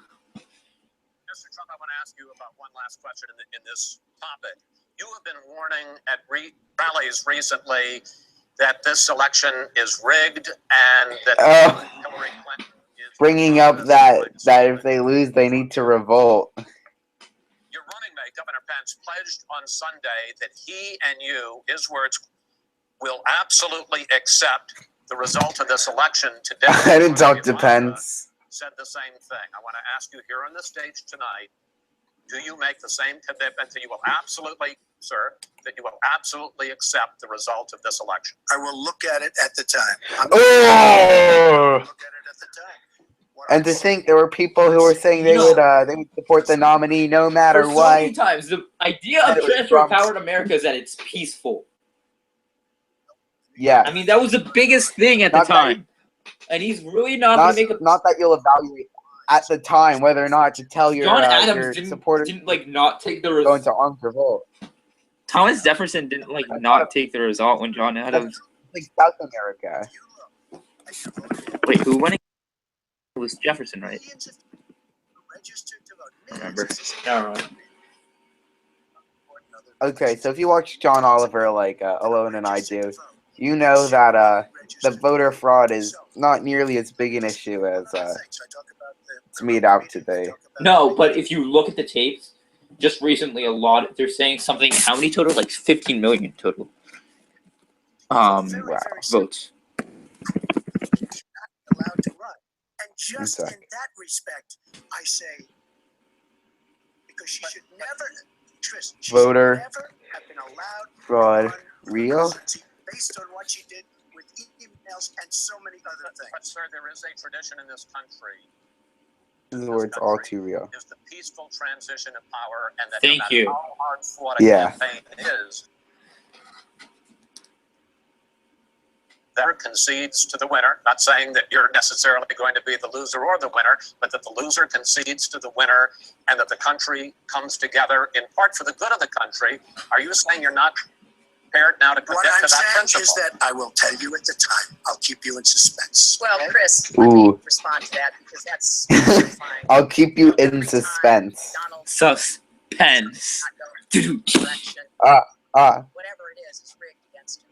I want to ask you about one last question in this topic. You have been warning at rallies recently that this election is rigged and that Hillary Clinton is bringing up that if they lose, they need to revolt. Your running mate, Governor Pence, pledged on Sunday that he and you, his words, will absolutely accept the result of this election today. I didn't talk to Pence. Said the same thing. I want to ask you here on the stage tonight, do you make the same commitment that you will absolutely, sir, that you will absolutely accept the result of this election? I will look at it at the time. Oh! Look at it at the time. And to think there were people who were saying they would support the nominee no matter For so what. many times, the idea of And it was transfer of Trump's. power in America is that it's peaceful. Yeah. I mean, that was the biggest thing at the Not that- time. And he's really not going to make a... Not that you'll evaluate at the time whether or not to tell your, John your Adams supporters didn't like not take the go result. into armed revolt. Thomas Jefferson didn't like not take the result when John Adams. Like South America. Wait, who won? It was Jefferson, right? Remember? Never mind. Okay, so if you watch John Oliver like Alon and I do, you know that the voter fraud is not nearly as big an issue as it's made out to be. No, but if you look at the tapes, just recently they're saying something, how many total? Like 15 million total. Votes. Allowed to run. And just in that respect, I say, because she should never, Tris, she Voter should never have been allowed fraud to run for real? presidency based on what she did with emails and so many other things. But sir, there is a tradition in this country. This is where it's all too real. Is the peaceful transition of power, and that Thank no matter you. how hard fought a Yeah. campaign is, that concedes to the winner. Not saying that you're necessarily going to be the loser or the winner, but that the loser concedes to the winner, and that the country comes together in part for the good of the country. Are you saying you're not prepared now to commit What to I'm that saying principle? is that I will tell you at the time. I'll keep you in suspense. Well, Chris, let me Ooh. respond to that because that's terrifying. I'll keep you in Every time suspense. Donald Suspense. election, Ah, whatever it is rigged against him.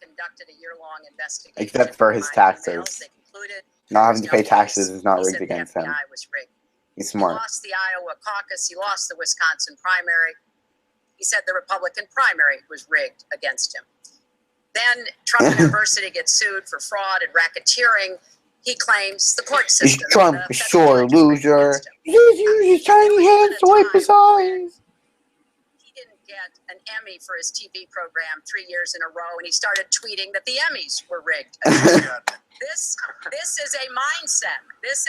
Conducted a year-long investigation. Except for his into taxes. emails. They concluded not having to there was pay no taxes case. is not He rigged said the against him. FBI was rigged. He's He smart. lost the Iowa caucus. He lost the Wisconsin primary. He said the Republican primary was rigged against him. Then Trump University gets sued for fraud and racketeering. He claims the court system. Trump, the federal sure, judge is rigged loser. against him. He's using his tiny hands to wipe his eyes. He didn't get an Emmy for his TV program 3 years in a row, and he started tweeting that the Emmys were rigged. This is a mindset. This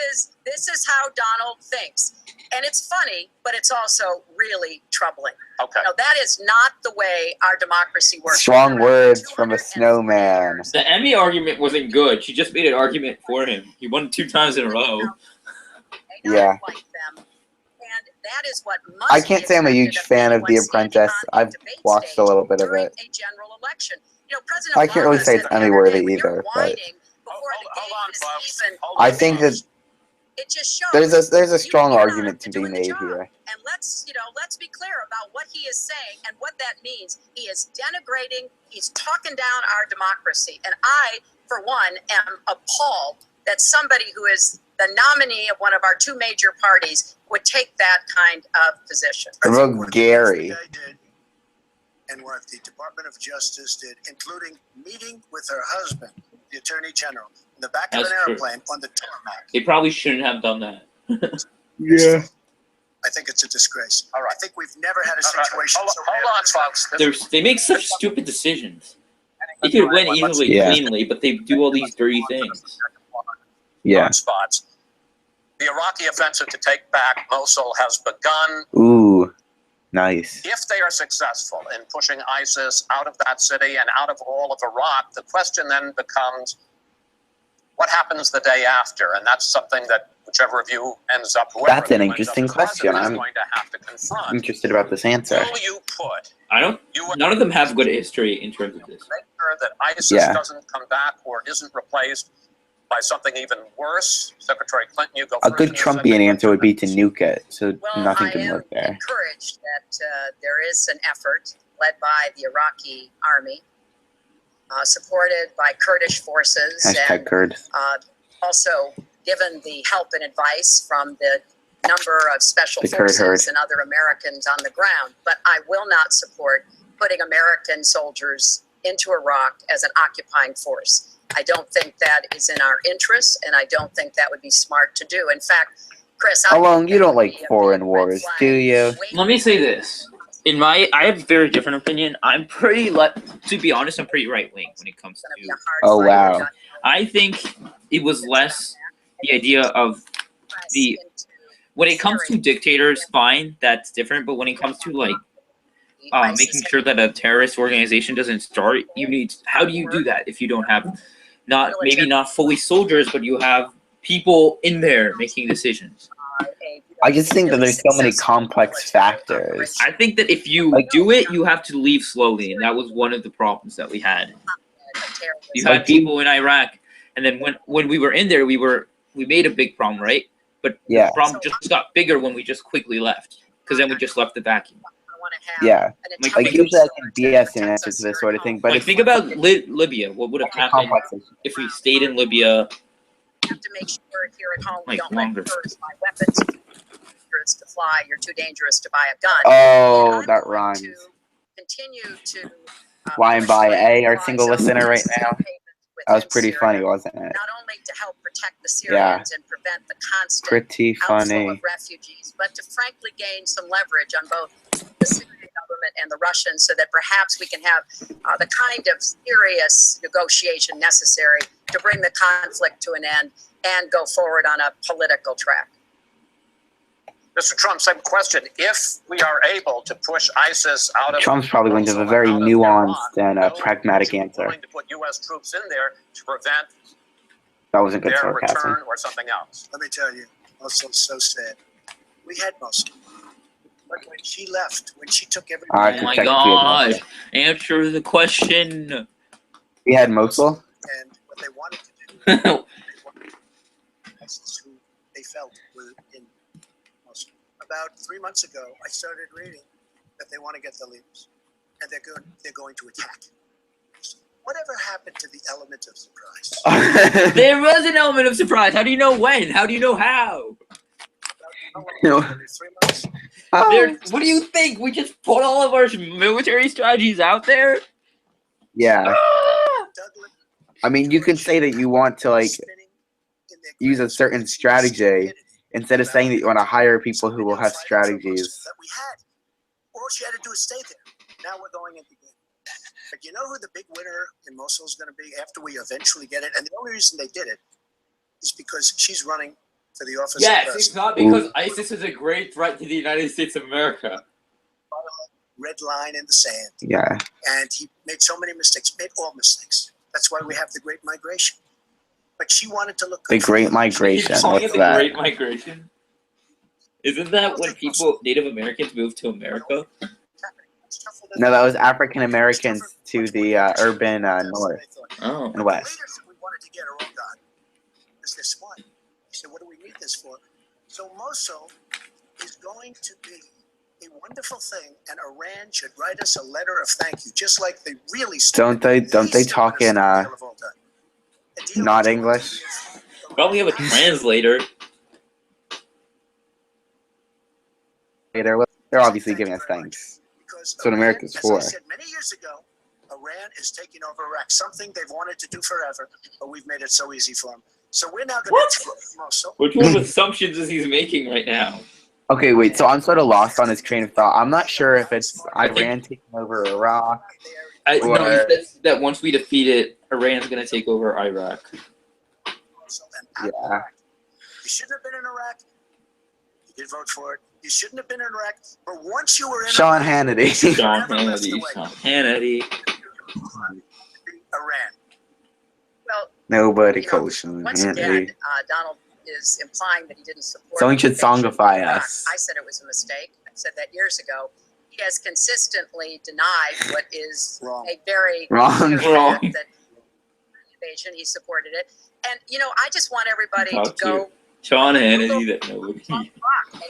is how Donald thinks, and it's funny, but it's also really troubling. Okay. No, that is not the way our democracy works. Strong For words from a 240 snowman. years. The Emmy argument wasn't good. She just made an argument for him. He won 2 times in a row. They don't Yeah. like them, and that is what must I can't be say I'm a expected huge of fan of anyone The standing Apprentice. on a I've debate watched stage a little bit of during it. a general election. You know, President I can't really Obama say it's said the other Emmy-worthy day, when you're either, but whining before the Hold game on, is folks. even Hold on, I think that folks. it just shows there's a strong you're not argument to be doing the made job. here. And let's be clear about what he is saying and what that means. He is denigrating, he's talking down our democracy. And I, for one, am appalled that somebody who is the nominee of one of our 2 major parties would take that kind of position. I wrote Gary. What the FBI did and what the Department of Justice did, including meeting with her husband, the Attorney General, in the back of That's an true. airplane on the tarmac. They probably shouldn't have done that. Yeah. I think it's a disgrace. All right. I think we've never had a All right. situation so Hold on, folks. They make such stupid decisions. They could win easily, Yeah. cleanly, but they do all these dirty things. Yeah. Spots. The Iraqi offensive to take back Mosul has begun. Ooh. Nice. If they are successful in pushing ISIS out of that city and out of all of Iraq, the question then becomes, what happens the day after? And that's something that whichever of you ends up, whoever That's an ends up interesting as president question. is I'm going to have to confront. interested about this answer. Will you put? None of them have good history in terms of this. Make sure that ISIS Yeah. doesn't come back or isn't replaced by something even worse? Secretary Clinton, you go A first. good Trumpian answer would be to nuke it, so Well, nothing I can am work there. encouraged that there is an effort led by the Iraqi army, supported by Kurdish forces, Hashtag and Kurd. also given the help and advice from the number of special The Kurd herd. forces and other Americans on the ground. But I will not support putting American soldiers into Iraq as an occupying force. I don't think that is in our interest, and I don't think that would be smart to do. In fact, Chris, I Alon, think you that don't would like be a foreign big wars, red flag do you? waiting Let me say for this. I have a very different opinion. I'm pretty to be honest, I'm pretty right wing when it comes It's gonna be to. a hard Oh, fight. wow. We've got I think it was less the idea of press the into when it comes to dictators, fine, that's different. But when it comes to like the ISIS making sure that a terrorist organization doesn't start, you need. How do you do that if you don't have maybe not fully soldiers, but you have people in there making decisions? I just think that there's so many complex factors. I think that if you do it, you have to leave slowly, and that was one of the problems that we had. You had people in Iraq, and then when we were in there, we made a big problem, right? But Yeah. the problem just got bigger when we just quickly left, because then we just left the vacuum. Yeah. Like, Like, usually I can BS an answer to this sort of thing, but Like, it's think about Libya. What would have happened complex. if we stayed in Libya? have to make sure here at home we Like, don't longer. let Kurds buy weapons. You're too dangerous to fly. You're too dangerous to buy a gun. Oh, And that I'm going rhymes. to continue to Flying by persuade our single laws listener on right now. That was within pretty Syria, funny, wasn't it? not only to help protect the Syrians and prevent the constant Pretty outflow funny. of refugees, but to frankly gain some leverage on both the Syrian government and the Russians, so that perhaps we can have the kind of serious negotiation necessary to bring the conflict to an end and go forward on a political track. Mr. Trump, same question. If we are able to push ISIS out of Trump's probably going to have a Mosul very and out of nuanced Iran, and will pragmatic you be answer. willing to put U.S. troops in there to prevent That wasn't good their sarcasm. return or something else? Let me tell you, Mosul's so sad. We had Mosul. But when she left, when she took I everybody, Oh my protect gosh! Vietnam. Answer the question. We had Mosul. and what they wanted to do, ISIS, who they felt were in Mosul. About 3 months ago, I started reading that they want to get the leaders, and they're going to attack. Whatever happened to the element of surprise? There was an element of surprise. How do you know when? How do you know how? No. 3 months. What do you think? We just put all of our military strategies out there? Yeah. Ah! Douglas, I mean, you can say that you want to like spinning in their use a grasp certain with strategy stupidity instead of saying that you want to hire people who will have So we now fight for Mosul strategies. that we had. All she had to do is stay there. Now we're going into game. But you know who the big winner in Mosul is going to be after we eventually get it? And the only reason they did it is because she's running for the office of Yes, president. it's not because ISIS is a great threat to the United States of America. Red line in the sand. Yeah. And he made so many mistakes, made all mistakes. That's why we have the Great Migration. But she wanted to look The good. Great Migration. Calling What's it the that? Great Migration? Isn't that when people, Native Americans, moved to America? No, that was African Americans to the urban north Oh. and The west. leaders that we wanted to get are all gone because they're smart. He said, what do we need this for? So Mosul is going to be a wonderful thing, and Iran should write us a letter of thank you, just like they really Don't they talk in not English? Probably have a translator. They're obviously giving us thanks. That's what America's for. As I said many years ago, Iran is taking over Iraq, something they've wanted to do forever, but we've made it so easy for them. So we're now going to take Mosul. Which one of assumptions is he making right now? Okay, wait, so I'm sort of lost on his train of thought. I'm not sure if it's Iran taking over Iraq. No, Or- he says that once we defeat it, Iran's going to take over Iraq. Yeah. You shouldn't have been in Iraq. You did vote for it. You shouldn't have been in Iraq. But once you were in Sean Iraq, Hannity. Sean Hannity. Iran. Well, Nobody you know, calls Sean once again, Hannity. Donald is implying that he didn't support. Someone should the invasion of songify Iraq. us. I said it was a mistake. I said that years ago. He has consistently denied what is Wrong. a very Wrong. clear Wrong. fact that invasion, he supported it. And I just want everybody to go. Sean Hannity that nobody. And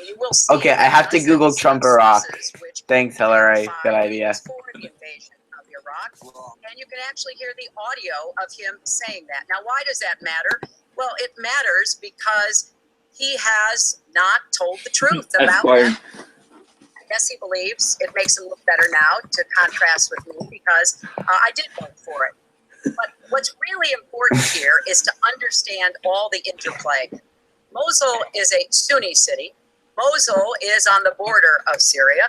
you will see Okay, I have to Google Trump Iraq. which Thanks, Hillary. Good idea. for the invasion of Iraq, and you can actually hear the audio of him saying that. Now, why does that matter? Well, it matters because he has not told the truth about that. I guess he believes it makes him look better now to contrast with me because I did vote for it. But what's really important here is to understand all the interplay. Mosul is a Sunni city. Mosul is on the border of Syria.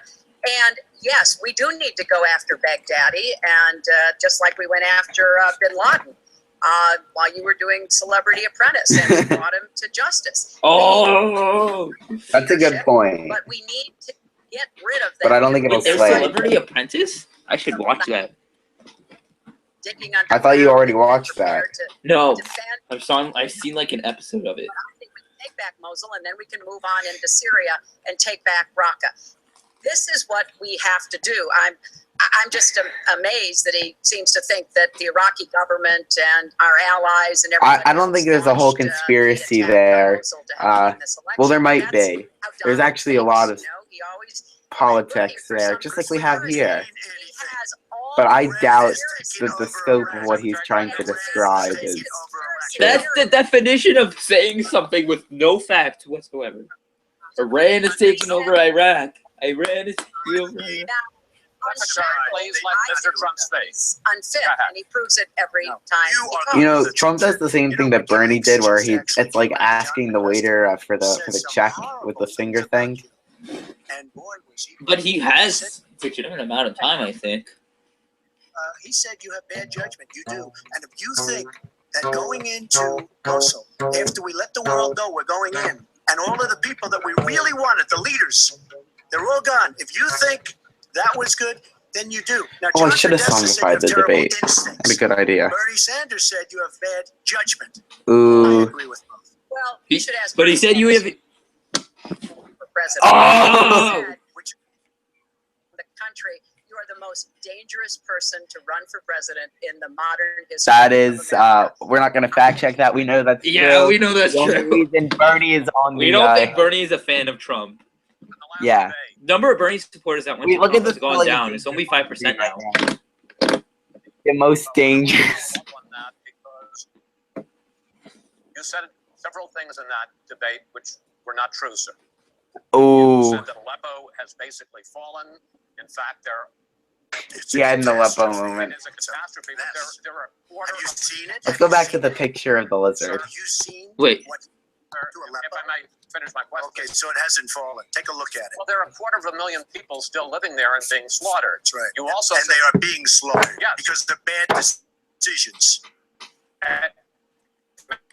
And yes, we do need to go after Baghdadi, and just like we went after bin Laden while you were doing Celebrity Apprentice, and we brought him to justice. Oh, That's a good point. But we need to get rid of that. But I don't think it'll there's slay. Celebrity Apprentice? I should watch that. I thought you already watched that. No, I've seen like an episode of it. I think we can take back Mosul, and then we can move on into Syria and take back Raqqa. This is what we have to do. I'm just amazed that he seems to think that the Iraqi government and our allies and everything. I don't think there's a whole conspiracy there. Well, there might be. There's actually a lot of politics there, just like we have here. But I doubt that the scope of what he's trying to describe is true. That's the definition of saying something with no fact whatsoever. Iran is taking over Iraq. Iran is taking over Iraq. Please let Mr. Trump speak. Unfit, and he proves it every time. You know, Trump does the same thing that Bernie did, where it's like asking the waiter for the check with the finger thing. But he has a legitimate amount of time, I think. He said you have bad judgment. You do. And if you think that going into Mosul, after we let the world know we're going in, and all of the people that we really wanted, the leaders, they're all gone. If you think that was good, then you do. Now, Oh, I John should have Podesta said songified you the have terrible debate. instincts. What a good idea. Bernie Sanders said you have bad judgment. I Ooh. agree with both. Well, you should ask. But he said you have. For president. Oh! He said, the country, you are the most dangerous person to run for president in the modern history. That is, we're not going to fact check that. We know that's Yeah, true. we know that's The only true. reason Bernie is on We the don't think Bernie is a fan of Trump. Yeah. Number of Bernie supporters that went Wait, to look Trump at has this gone polling down. It's only 5% now. The most dangerous. You said several things in that debate which were not true, sir. You Oh, said that Aleppo has basically fallen. In fact, yeah, in the Aleppo it moment. is a catastrophe. But there are a quarter Have you of seen it? Let's go back to the picture of the lizard. Have you seen Wait. what if Aleppo? I may finish my question. Okay, so it hasn't fallen. Take a look at it. Well, there are 250,000 people still living there and being slaughtered. That's right. You also And said, they are being slaughtered Yes. because of bad decisions.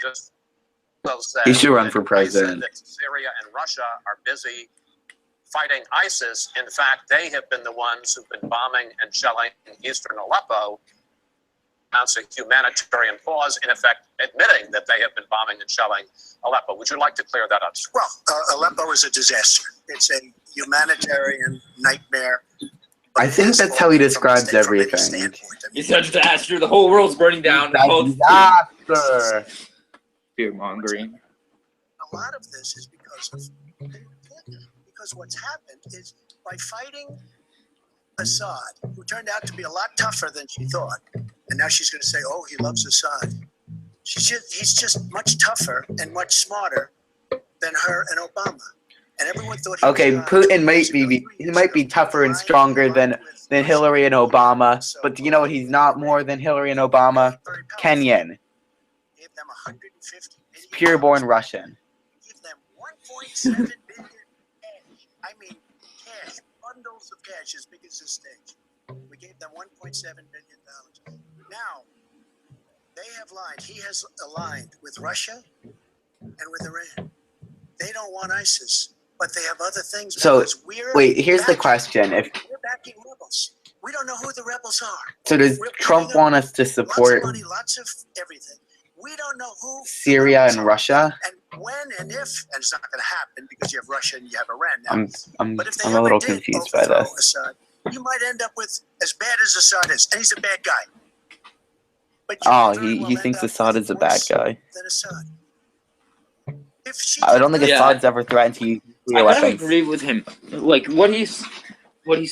just said He should run for that- president. That Syria and Russia are busy fighting ISIS. In fact, they have been the ones who've been bombing and shelling eastern Aleppo. Announcing humanitarian pause, in effect, admitting that they have been bombing and shelling Aleppo. Would you like to clear that up, sir? Well, Aleppo is a disaster. It's a humanitarian nightmare. I think that's how he describes From a everything. standpoint. I mean, It's a disaster. The whole world's burning down. The whole Disaster. fear mongering. a lot of this is because what's happened is by fighting Assad, who turned out to be a lot tougher than she thought, and now she's going to say, "Oh, he loves Assad." He's just much tougher and much smarter than her and Obama, and everyone thought. He Okay, was Putin might be tougher and stronger than Hillary and Obama, but do you know what he's not more than Hillary and Obama? Kenyan. Gave them 150 million Pure-born Russian. Give them 1.7 billion cash. I mean, cash, bundles of cash as big as this stage. We gave them $1.7 billion. Now, they have lied. He has aligned with Russia and with Iran. They don't want ISIS, but they have other things. So, because we're wait, here's the backing- question. We're backing rebels. We don't know who the rebels are. So does Trump want us to Lots support of money, lots of everything. We don't know who Syria and Russia? and when and if, and it's not going to happen because you have Russia and you have Iran now. I'm But if they a ever little did confused by overthrow this. Assad, you might end up with as bad as Assad is, and he's a bad guy. But you Oh, could very well he end thinks up Assad with is a bad worse guy. than Assad. If she I don't did think not- Assad's ever threatened to use nuclear I kind of weapons. agree with him. Like what he's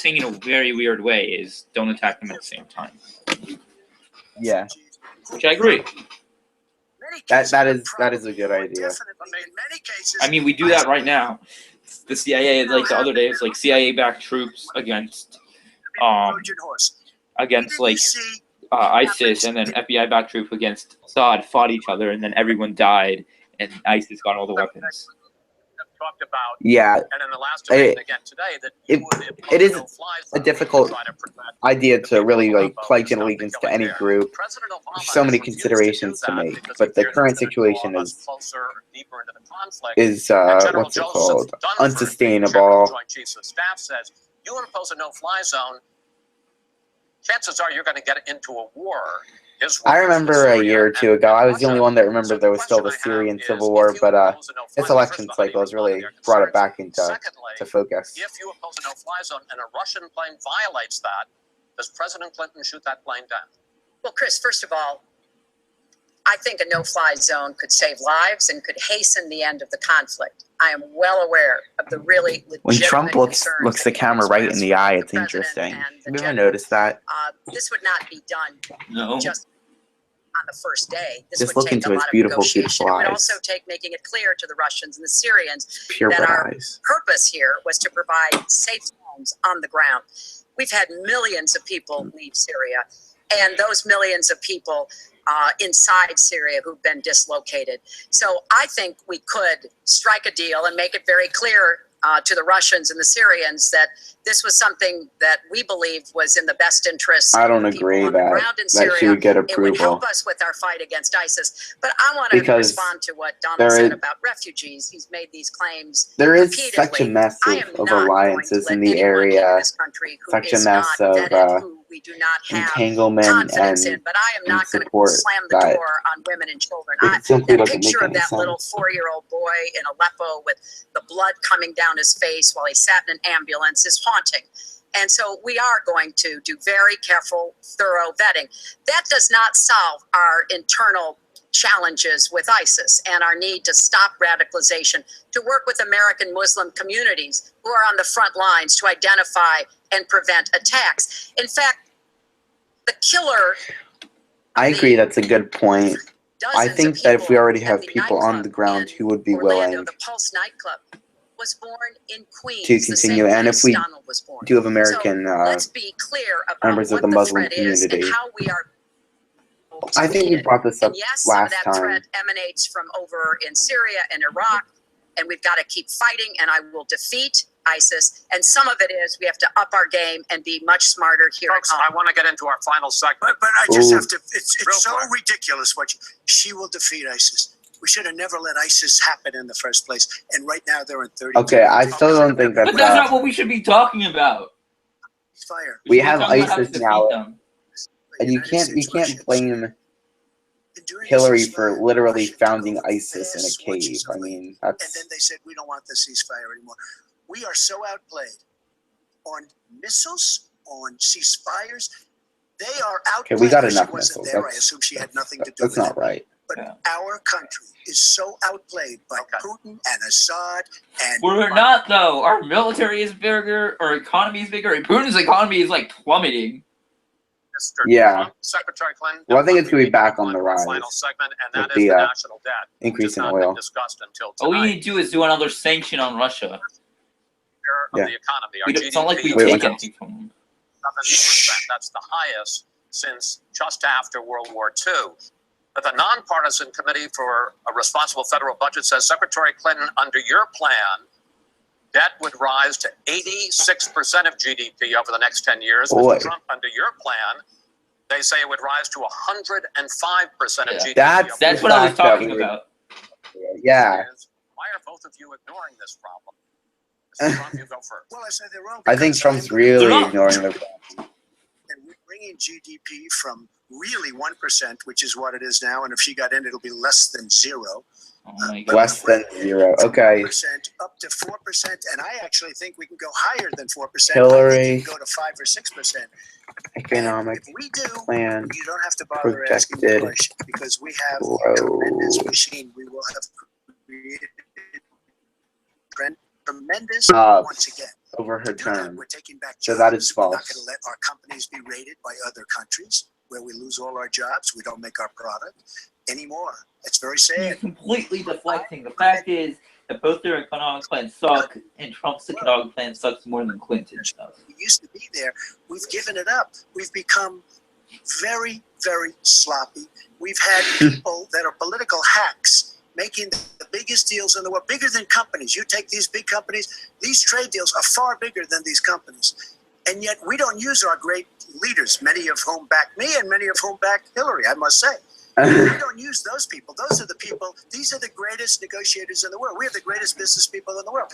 saying in a very weird way is don't attack them at the same time. Yeah, Which I agree. Many that cases that would is a good probably idea. definitely, in many cases, I mean, we do that right now. The CIA, like the other day, it's like CIA-backed troops against Trojan horse. against like Didn't you see ISIS, and then FBI-backed troops against Assad fought each other, and then everyone died, and ISIS got all the weapons. Talked about, Yeah, and in the last debate again today, that it- you would impose it is no-fly a zone difficult to try to prevent idea the to people really of like Aleppo pledge from an allegiance to going any there. group. President Obama There's so has many refused considerations do to that make, because but he the fears current it's gonna draw situation us is closer, deeper into the conflict. is General what's it Joseph called? Dunford, chairman of Unsustainable. the Joint Chiefs of Staff, says you impose a no-fly zone, chances are you're going to get into a war. I remember a year or two ago, I was the only one that remembered there was still the Syrian civil war, but this election cycle has really brought it back into focus. If you impose a no-fly zone and a Russian plane violates that, does President Clinton shoot that plane down? Well, Chris, first of all, I think a no-fly zone could save lives and could hasten the end of the conflict. I am well aware of the really legitimate When Trump looks concerns the that camera he right in expressed the eye, from it's the president interesting. and the Have you ever general. noticed that? This would not be done No. just on the first day. This Just would look take into a his lot of beautiful, negotiation. beautiful It would eyes. also take making it clear to the Russians and the Syrians Purebred that our eyes. purpose here was to provide safe zones on the ground. We've had millions of people leave Syria, and those millions of people inside Syria who've been dislocated. So I think we could strike a deal and make it very clear to the Russians and the Syrians that this was something that we believed was in the best interest I don't of the people agree on the that ground in Syria. she would get It would approval. help us with our fight against ISIS. But I want to Because respond to what Donald there said is- about refugees. He's made these claims There is repeatedly. such a mess I of am not going to alliances let in the anyone into area, this country who such a is mess not of vetted, who we do not have entanglement confidence and in. But I am not going to support slam the that door on women and children. it simply That doesn't make picture of any that little sense. 4-year-old boy in Aleppo with the blood coming down his face while he sat in an ambulance is haunting. And so we are going to do very careful, thorough vetting. That does not solve our internal challenges with ISIS and our need to stop radicalization, to work with American Muslim communities who are on the front lines to identify and prevent attacks. In fact, the killer. I agree, that's a good point. I Dozens think of that if we people already at have the people on nightclub the ground in who would be Orlando, willing the Pulse nightclub was born in Queens, to the continue, same and if place we Donald was born. do have American So let's be clear about members of what the Muslim threat is community. and how we are. I think we brought this up And yes, some of last that time. threat emanates from over in Syria and Iraq, and we've got to keep fighting, and I will defeat ISIS. And some of it is we have to up our game and be much smarter here Folks, at home. I want to get into our final segment. But I just Ooh. have to. It's Real so quick. ridiculous. She will defeat ISIS. We should have never let ISIS happen in the first place. And right now they're in 30. Okay, I still don't think But that's that's not what we should be talking about. Fire. We should be have talking about how to ISIS defeat now, them. and you can't blame Hillary for literally founding ISIS in a cave. I mean, And that's then they said we don't want the ceasefire anymore. We are so outplayed on missiles, on ceasefires. They are outplayed. okay. We got She enough wasn't missiles. there. I assume she had nothing to do That's with not it. right. But Yeah. our country is so outplayed by Putin and Assad and We're not though. Our military is bigger. Our economy is bigger. And Putin's economy is like plummeting. Mr. Yeah. Trump, Secretary Clinton. Well, I think it's gonna be we back move on the to our rise Final segment, and with that is the, the national debt, which increase has in not oil. been discussed until All we tonight. need to do is do another sanction on Russia. Share of Yeah. the economy. Our We don't, it's not like we GDP Wait, take what's that? anything from them. 7%. That's the highest since just after World War II. But the nonpartisan Committee for a Responsible Federal Budget says, Secretary Clinton, under your plan, debt would rise to 86% of GDP over the next 10 years. Boy. Mr. Trump, under your plan, they say it would rise to 105% of Yeah. GDP. That's over That's the what I was fact that talking we- about. Yeah, is, why are both of you ignoring this problem? Mr. Trump, you go first. Well, I said they're wrong. I think because Trump's I'm really They're not- ignoring the. and we're bringing GDP from really 1%, which is what it is now. And if she got in, it'll be less than zero. Oh my God. Less than 0. Okay. 1% up to 4%, and I actually think we can go higher than 4%. I Hillary. think you can go to 5 or 6%. Economic If we do, plan. you don't have to bother asking the Projected question because we have a growth. tremendous machine. We will have created tremendous Jobs once again. over her To do that, term. we're taking back So jobs. that is We're not false. going to let our companies be raided by other countries where we lose all our jobs. We don't make our product anymore. It's very He's sad. completely deflecting. The fact is that both their economic plans suck, and Trump's economic plan sucks more than Clinton's does. We used to be there. We've given it up. We've become very, very sloppy. We've had people that are political hacks making the biggest deals in the world, bigger than companies. You take these big companies, these trade deals are far bigger than these companies. And yet we don't use our great leaders, many of whom back me and many of whom back Hillary, I must say. We don't use those people. Those are the people, these are the greatest negotiators in the world. We have the greatest business people in the world.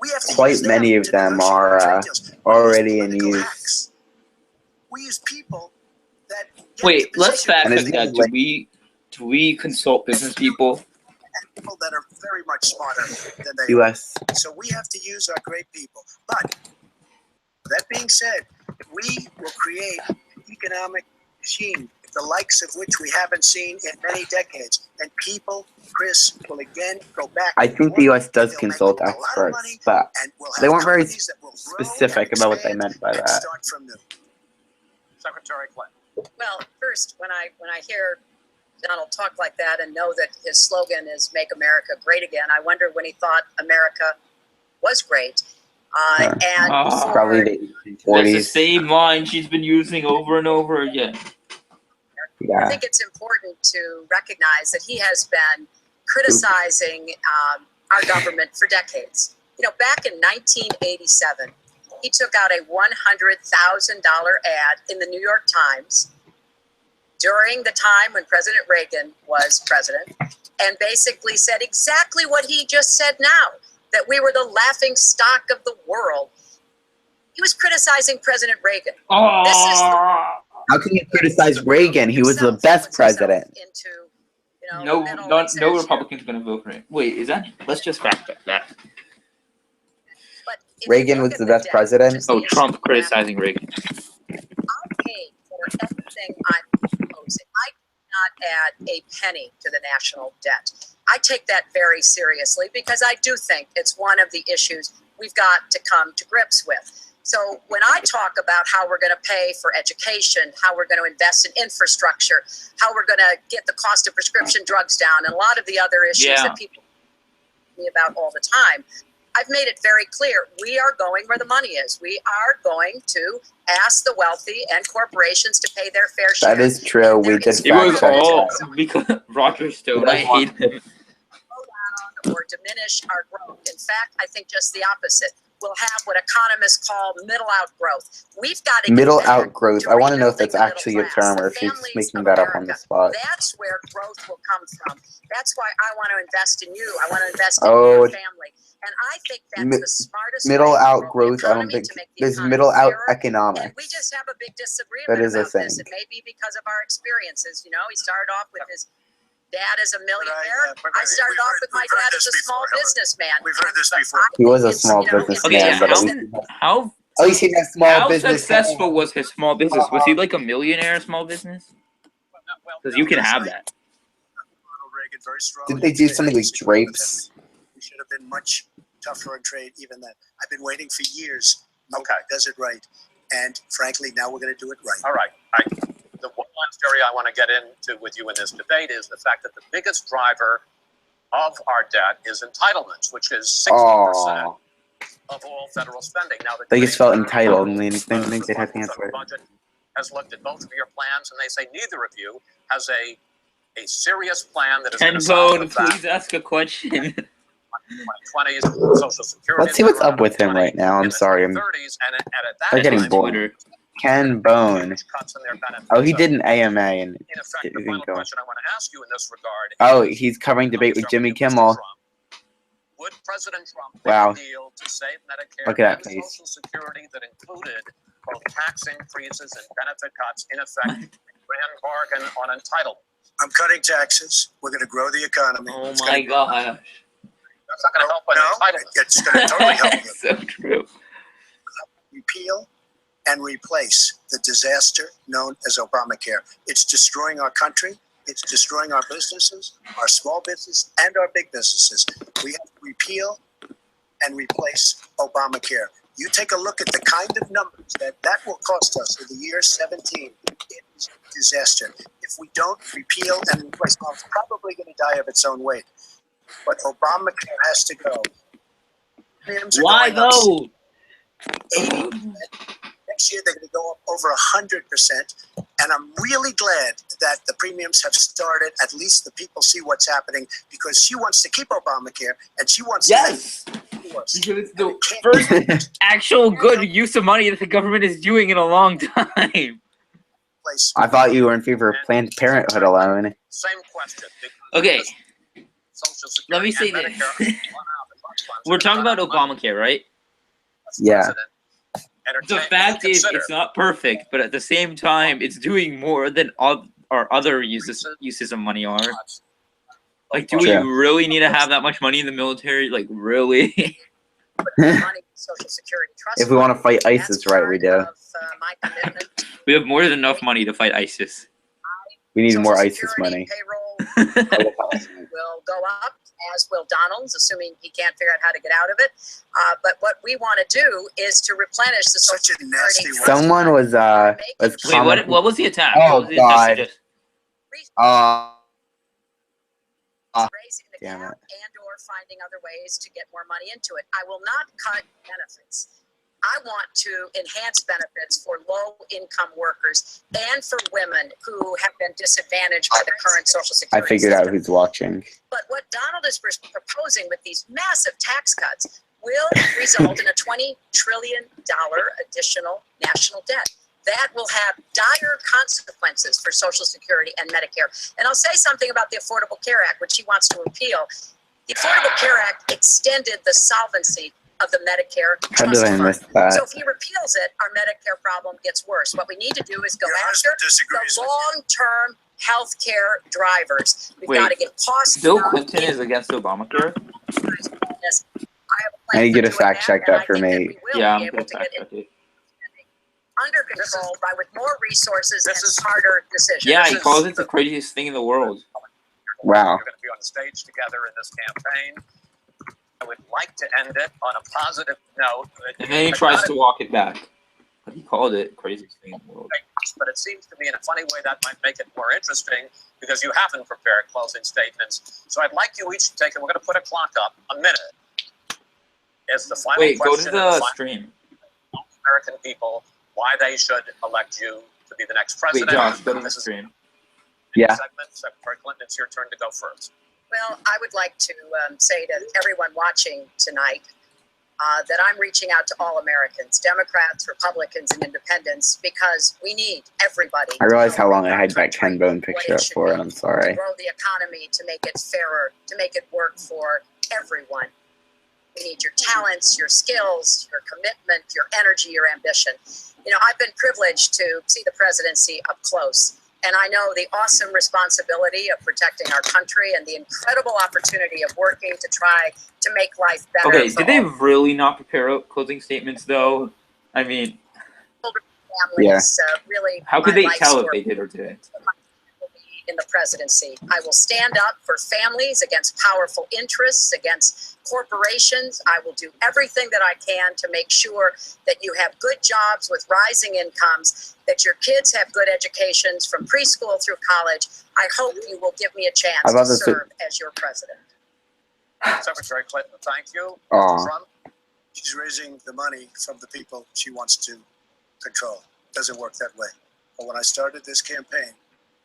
We have to Quite use many of to them negotiate are trade deals. We already use in political use. hacks. We use people that get Wait, into let's position fact And check it's that. like- Do we consult business people? and people that are very much smarter than they are. U.S. So we have to use our great people. But that being said, we will create an economic machine, the likes of which we haven't seen in many decades. And people, Chris, will again go back. I to think work. the U.S. does They'll consult make a lot of experts, money, but and we'll have they weren't very companies that will grow specific and about what they expand meant by and that. start from new. Secretary Clinton. Well, first, when I hear Donald talk like that and know that his slogan is "Make America Great Again," I wonder when he thought America was great. Huh. And Ah. Probably for, the It's the 40s. same line she's been using over and over again. I Yeah. think it's important to recognize that he has been criticizing our government for decades. You know, back in 1987, he took out a $100,000 ad in the New York Times during the time when President Reagan was president and basically said exactly what he just said now, that we were the laughing stock of the world. He was criticizing President Reagan. Oh, This is How can you criticize Reagan? He was the himself best puts himself president. Into, you know, no, the middle no, and says, no Republican's gonna vote for him. Wait, is that? Let's just fact check that. But if you Reagan look was at the best debt, president? which is the Oh, issue Trump that criticizing Reagan. I paid for everything I'm proposing. I did not add a penny to the national debt. I take that very seriously because I do think it's one of the issues we've got to come to grips with. So when I talk about how we're going to pay for education, how we're going to invest in infrastructure, how we're going to get the cost of prescription drugs down, and a lot of the other issues that people ask me about all the time, I've made it very clear. We are going where the money is. We are going to ask the wealthy and corporations to pay their fair share. That is true. We did It was fact check all that. because Roger Stone. I hate him. Slow down or diminish our growth. In fact, I think just the opposite. We'll have what economists call middle outgrowth. We've got to get Middle back outgrowth. to I want to know if rebuilding that's the middle actually a class, term or the if she's families making of that up on the America. spot. That's where growth will come from. That's why I want to invest in you. I want to invest in Oh, your family. And I think that's the smartest Middle way to grow the outgrowth. I don't economy, think to make the there's economy middle out fairer. And economics. we just have a big disagreement That is a about this. thing. It may be because of our experiences. You know, he started off with his dad as a millionaire. I started off with my dad as a small businessman. We've heard this before. He was a It's, small you know, businessman, Okay, but at how least he has small how business. successful was his small business? Was he like a millionaire small business? Because you can have that. Reagan very strong. Did they do something like drapes? We should have been much tougher on trade even then. I've been waiting for years. Okay. Does it right. And frankly, now we're going to do it right. All right. The one last area I want to get into with you in this debate is the fact that the biggest driver of our debt is entitlements, which is 60% Oh, of all federal spending. Now, the they just felt Committee entitled and on they didn't think they'd have to the answer it. budget has looked at both of your plans, and they say neither of you has a serious plan that is going Ken to solve Bone, the fact please ask a question. 2020s Social Security. Let's see what's up with him right now. I'm sorry. 30s, and at that I'm getting time, bored. Twitter. Ken Bone. huge cuts in their benefits. Oh, he So, did an AMA and in effect, it the didn't final go. question I want to ask you in this regard. Oh, is, he's covering debate with Jimmy Mr. Kimmel. Trump, would President Trump make Wow. a deal to save Medicare Look at that and face. Social Security that included both tax increases and benefit cuts in effect, bargain on entitlement. I'm cutting taxes. We're going to grow the economy. Oh It's my gonna- gosh. That's not going to help on No, entitlement. it's going to totally help you. So true. Repeal and replace the disaster known as Obamacare. It's destroying our country. It's destroying our businesses, our small business, and our big businesses. We have to repeal and replace Obamacare. You take a look at the kind of numbers that will cost us in the year 17. It's a disaster. If we don't repeal and replace, well, it's probably going to die of its own weight. But Obamacare has to go. Premiums are Why going up though? 80%. Next year, they're going to go up over 100%. And I'm really glad that the premiums have started. At least the people see what's happening because she wants to keep Obamacare and she wants Yes! to make it worse. Because it's the first actual good use of money that the government is doing in a long time. I thought you were in favor of Planned Parenthood alone. Same question. Okay, Social Security let me say and this. Medicare run out of funds. We're talking about Obamacare, right? Yeah. The fact is, it's not perfect, but at the same time, it's doing more than our other uses of money are. Like, do we True. really need to have that much money in the military? Like, really? Money, Social Security Trust If we want to Fund. fight ISIS That's right, we do. part of, my commitment to We have more than enough money to fight ISIS. We need Social more ISIS Security money. Payroll will go up, as will Donald's, assuming he can't figure out how to get out of it. But what we want to do is to replenish the Social Such a Security nasty Trust word. Someone Fund. was Wait, commenting. what was the attack? Oh, What was the attack God. suggest? Raising the Damn cap it. and or finding other ways to get more money into it. I will not cut benefits. I want to enhance benefits for low-income workers and for women who have been disadvantaged by the current Social I Security figured out system. who's watching. But what Donald is proposing with these massive tax cuts will result in a $20 trillion additional national debt. That will have dire consequences for Social Security and Medicare. And I'll say something about the Affordable Care Act, which he wants to repeal. The Affordable Care Act extended the solvency of the Medicare How did trust I fund. miss that? So if he repeals it, our Medicare problem gets worse. What we need to do is go Your after husband disagrees the with you. long-term health care drivers. We've Wait, got to get costs Bill down. Clinton is against Obamacare? I have a I plan need for you to doing fact check and that I for think that me. we will Yeah, be I'm able gonna to fact get check it. under control with more resources and This is- harder decisions. Yeah, This he is calls it the the- craziest thing in the world. Wow. You're going to be on the stage together in this campaign. I would like to end it on a positive note. And then he tries to walk it back. But he called it craziest thing in the world. But it seems to me in a funny way that might make it more interesting because you haven't prepared closing statements. So I'd like you each to take, and we're going to put a clock up, a minute. It's the final Wait, go to question. and the final stream. American people, why they should elect you to be the next Wait, president. Josh, go to the This is stream. Yeah. segment. Secretary Clinton, it's your turn to go first. Well, I would like to say to everyone watching tonight that I'm reaching out to all Americans, Democrats, Republicans, and Independents, because we need everybody. I realized to how know long I our had that country, Ken Bone what picture it up should for, be, and I'm to sorry. grow the economy, to make it fairer, to make it work for everyone. We need your talents, your skills, your commitment, your energy, your ambition. You know, I've been privileged to see the presidency up close. And I know the awesome responsibility of protecting our country and the incredible opportunity of working to try to make life better. Okay, for did they all really not prepare closing statements, though? I mean, families. Really, how could my they life tell if story they did or didn't? will be in the presidency. I will stand up for families against powerful interests, against corporations. I will do everything that I can to make sure that you have good jobs with rising incomes, that your kids have good educations from preschool through college. I hope you will give me a chance How about to this- serve as your president. Secretary Clinton, thank you. Aw. Mr. Trump, She's raising the money from the people she wants to control. Doesn't work that way. But when I started this campaign,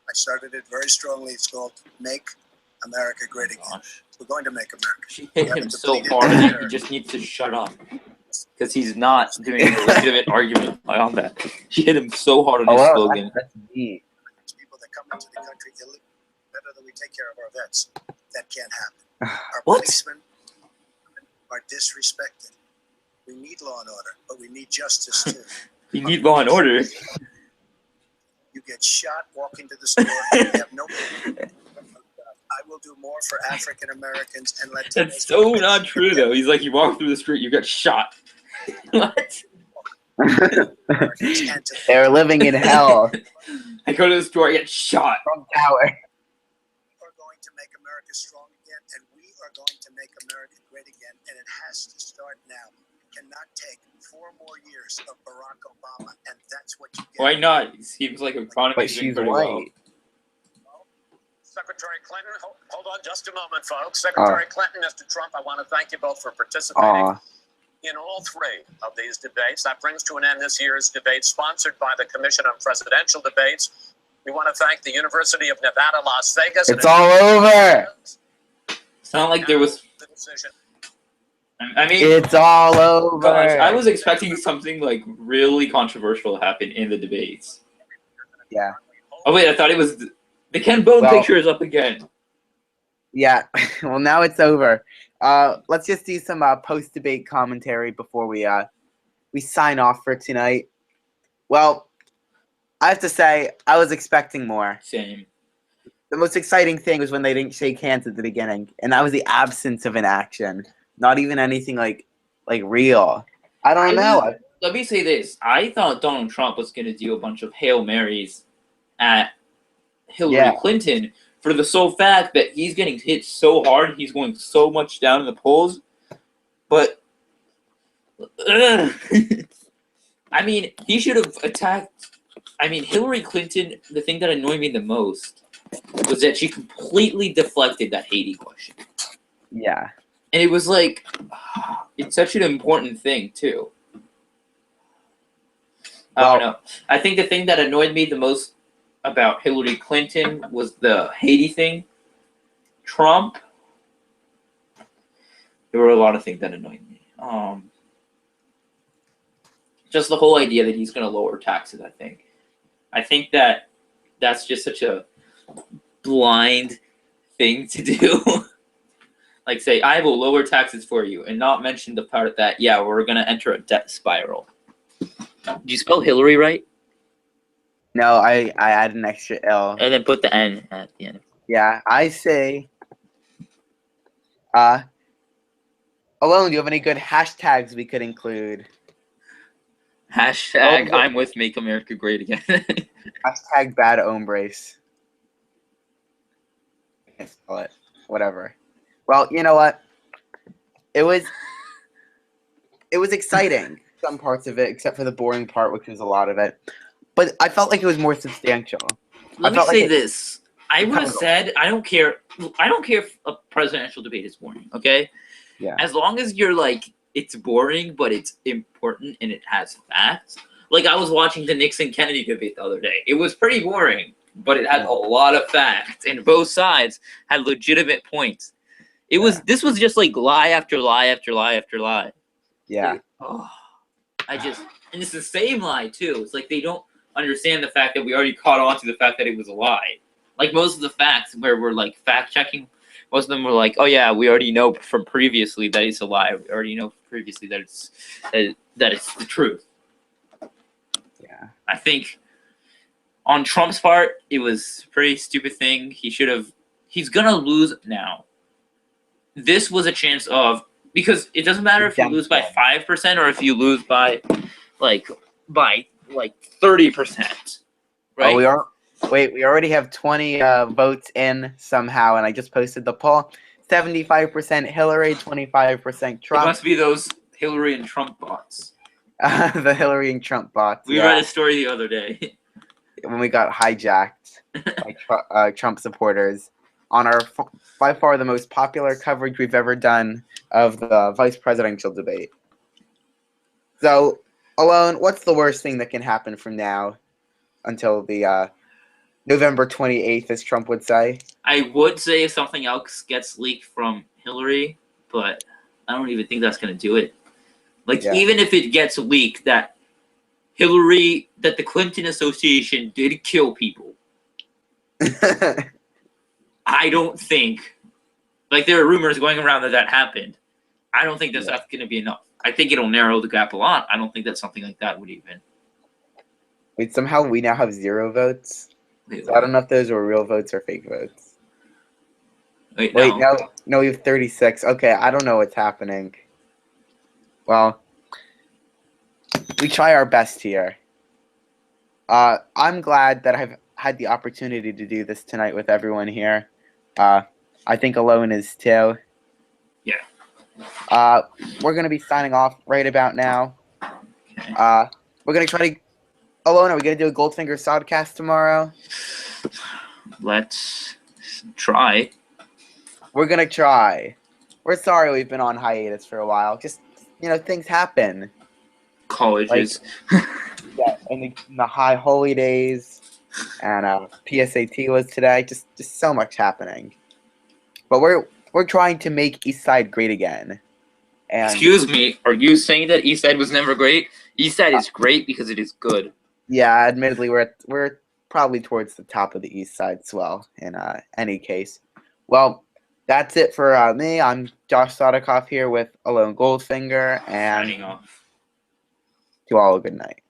I started it very strongly. It's called Make America Great Again. Gosh. We're going to make America. She hit him Yeah, so but the hard leader- that he just needs to shut up. Because he's not doing a legitimate argument on that. She hit him so hard on his Oh, slogan. that's me. It's people that come into the country illegally better than we take care of our vets. That can't happen. Our What? policemen are disrespected. We need law and order, but we need justice too. You need law and order. You get shot walking to the store. They have no. I will do more for African Americans and Latinos. That's so not true, though. He's like, you walk through the street, you get shot. What? They're living in hell. I go to the store, I get shot. Trump Tower. We are going to make America strong again, and we are going to make America great again, and it has to start now. It cannot take 4 more years of Barack Obama, and that's what you get. Why not? It seems like economy But is doing she's pretty white. well. Secretary Clinton, hold on just a moment, folks. Secretary Clinton, Mr. Trump, I want to thank you both for participating in all 3 of these debates. That brings to an end this year's debate sponsored by the Commission on Presidential Debates. We want to thank the University of Nevada, Las Vegas. It's all over. It's not like there was... The decision. I mean... It's all over. Gosh, I was expecting something, like, really controversial to happen in the debates. Yeah. Oh, wait, I thought it was... The Ken Bone picture is up again. Yeah. Well, now it's over. Let's just do some post-debate commentary before we sign off for tonight. Well, I have to say, I was expecting more. Same. The most exciting thing was when they didn't shake hands at the beginning, and that was the absence of an action. Not even anything like real. I don't know. Let me say this. I thought Donald Trump was going to do a bunch of Hail Marys at Hillary Clinton for the sole fact that he's getting hit so hard, he's going so much down in the polls. But, I mean, he should have attacked... I mean, Hillary Clinton, the thing that annoyed me the most was that she completely deflected that Haiti question. Yeah. And it was like, it's such an important thing, too. I don't know. I think the thing that annoyed me the most about Hillary Clinton was the Haiti thing. Trump, there were a lot of things that annoyed me. Just the whole idea that he's going to lower taxes, I think. I think that that's just such a blind thing to do. Like, say, I will lower taxes for you, and not mention the part that, yeah, we're going to enter a debt spiral. Did you spell Hillary right? No, I add an extra L. And then put the N at the end. Yeah, I say... Alon, do you have any good hashtags we could include? Hashtag I'm with Make America Great Again. Hashtag bad hombres. I can't spell it. Whatever. Well, you know what? It was exciting, some parts of it, except for the boring part, which was a lot of it. But I felt like it was more substantial. Let me say this. I would have said, I don't care if a presidential debate is boring, okay? Yeah. As long as you're like, it's boring, but it's important and it has facts. Like, I was watching the Nixon-Kennedy debate the other day. It was pretty boring, but it had a lot of facts, and both sides had legitimate points. This was just like lie after lie after lie after lie. Yeah. And it's the same lie, too. It's like they don't understand the fact that we already caught on to the fact that it was a lie. Like, most of the facts where we're, like, fact-checking, most of them were like, oh, yeah, we already know from previously that it's a lie. We already know previously that it's the truth. Yeah. I think on Trump's part, it was a pretty stupid thing. He's going to lose now. This was a chance of, because it doesn't matter if you lose by 5% or if you lose by 30%. Right? Oh, we already have 20 votes in somehow, and I just posted the poll. 75% Hillary, 25% Trump. It must be those Hillary and Trump bots. The Hillary and Trump bots. We read a story the other day. When we got hijacked by Trump supporters on our, by far, the most popular coverage we've ever done of the vice presidential debate. So, Alon, what's the worst thing that can happen from now until the November 28th, as Trump would say? I would say if something else gets leaked from Hillary, but I don't even think that's going to do it. Like, even if it gets leaked that that the Clinton Association did kill people, I don't think, like, there are rumors going around that happened. I don't think that's going to be enough. I think it'll narrow the gap a lot. I don't think that something like that would even. Wait, somehow we now have 0 votes. Wait, So I don't know if those were real votes or fake votes. wait, Wait, no. no, we have 36. Okay, I don't know what's happening. Well, we try our best here. I'm glad that I've had the opportunity to do this tonight with everyone here. I think Alon is too. Yeah. We're gonna be signing off right about now. Okay. We're gonna try to. Alon, are we gonna do a Goldfinger Sodcast tomorrow? Let's try. We're gonna try. We're sorry we've been on hiatus for a while. Just things happen. Colleges. Yeah, in the high holy days, and PSAT was today. Just so much happening. But we're trying to make Eastside great again. And Excuse me, are you saying that Eastside was never great? Eastside is great because it is good. yeah, admittedly, we're probably towards the top of the East Side swell in any case. Well, that's it for me. I'm Josh Sodicoff here with Alon Goldfinger, and Signing off. to all a good night.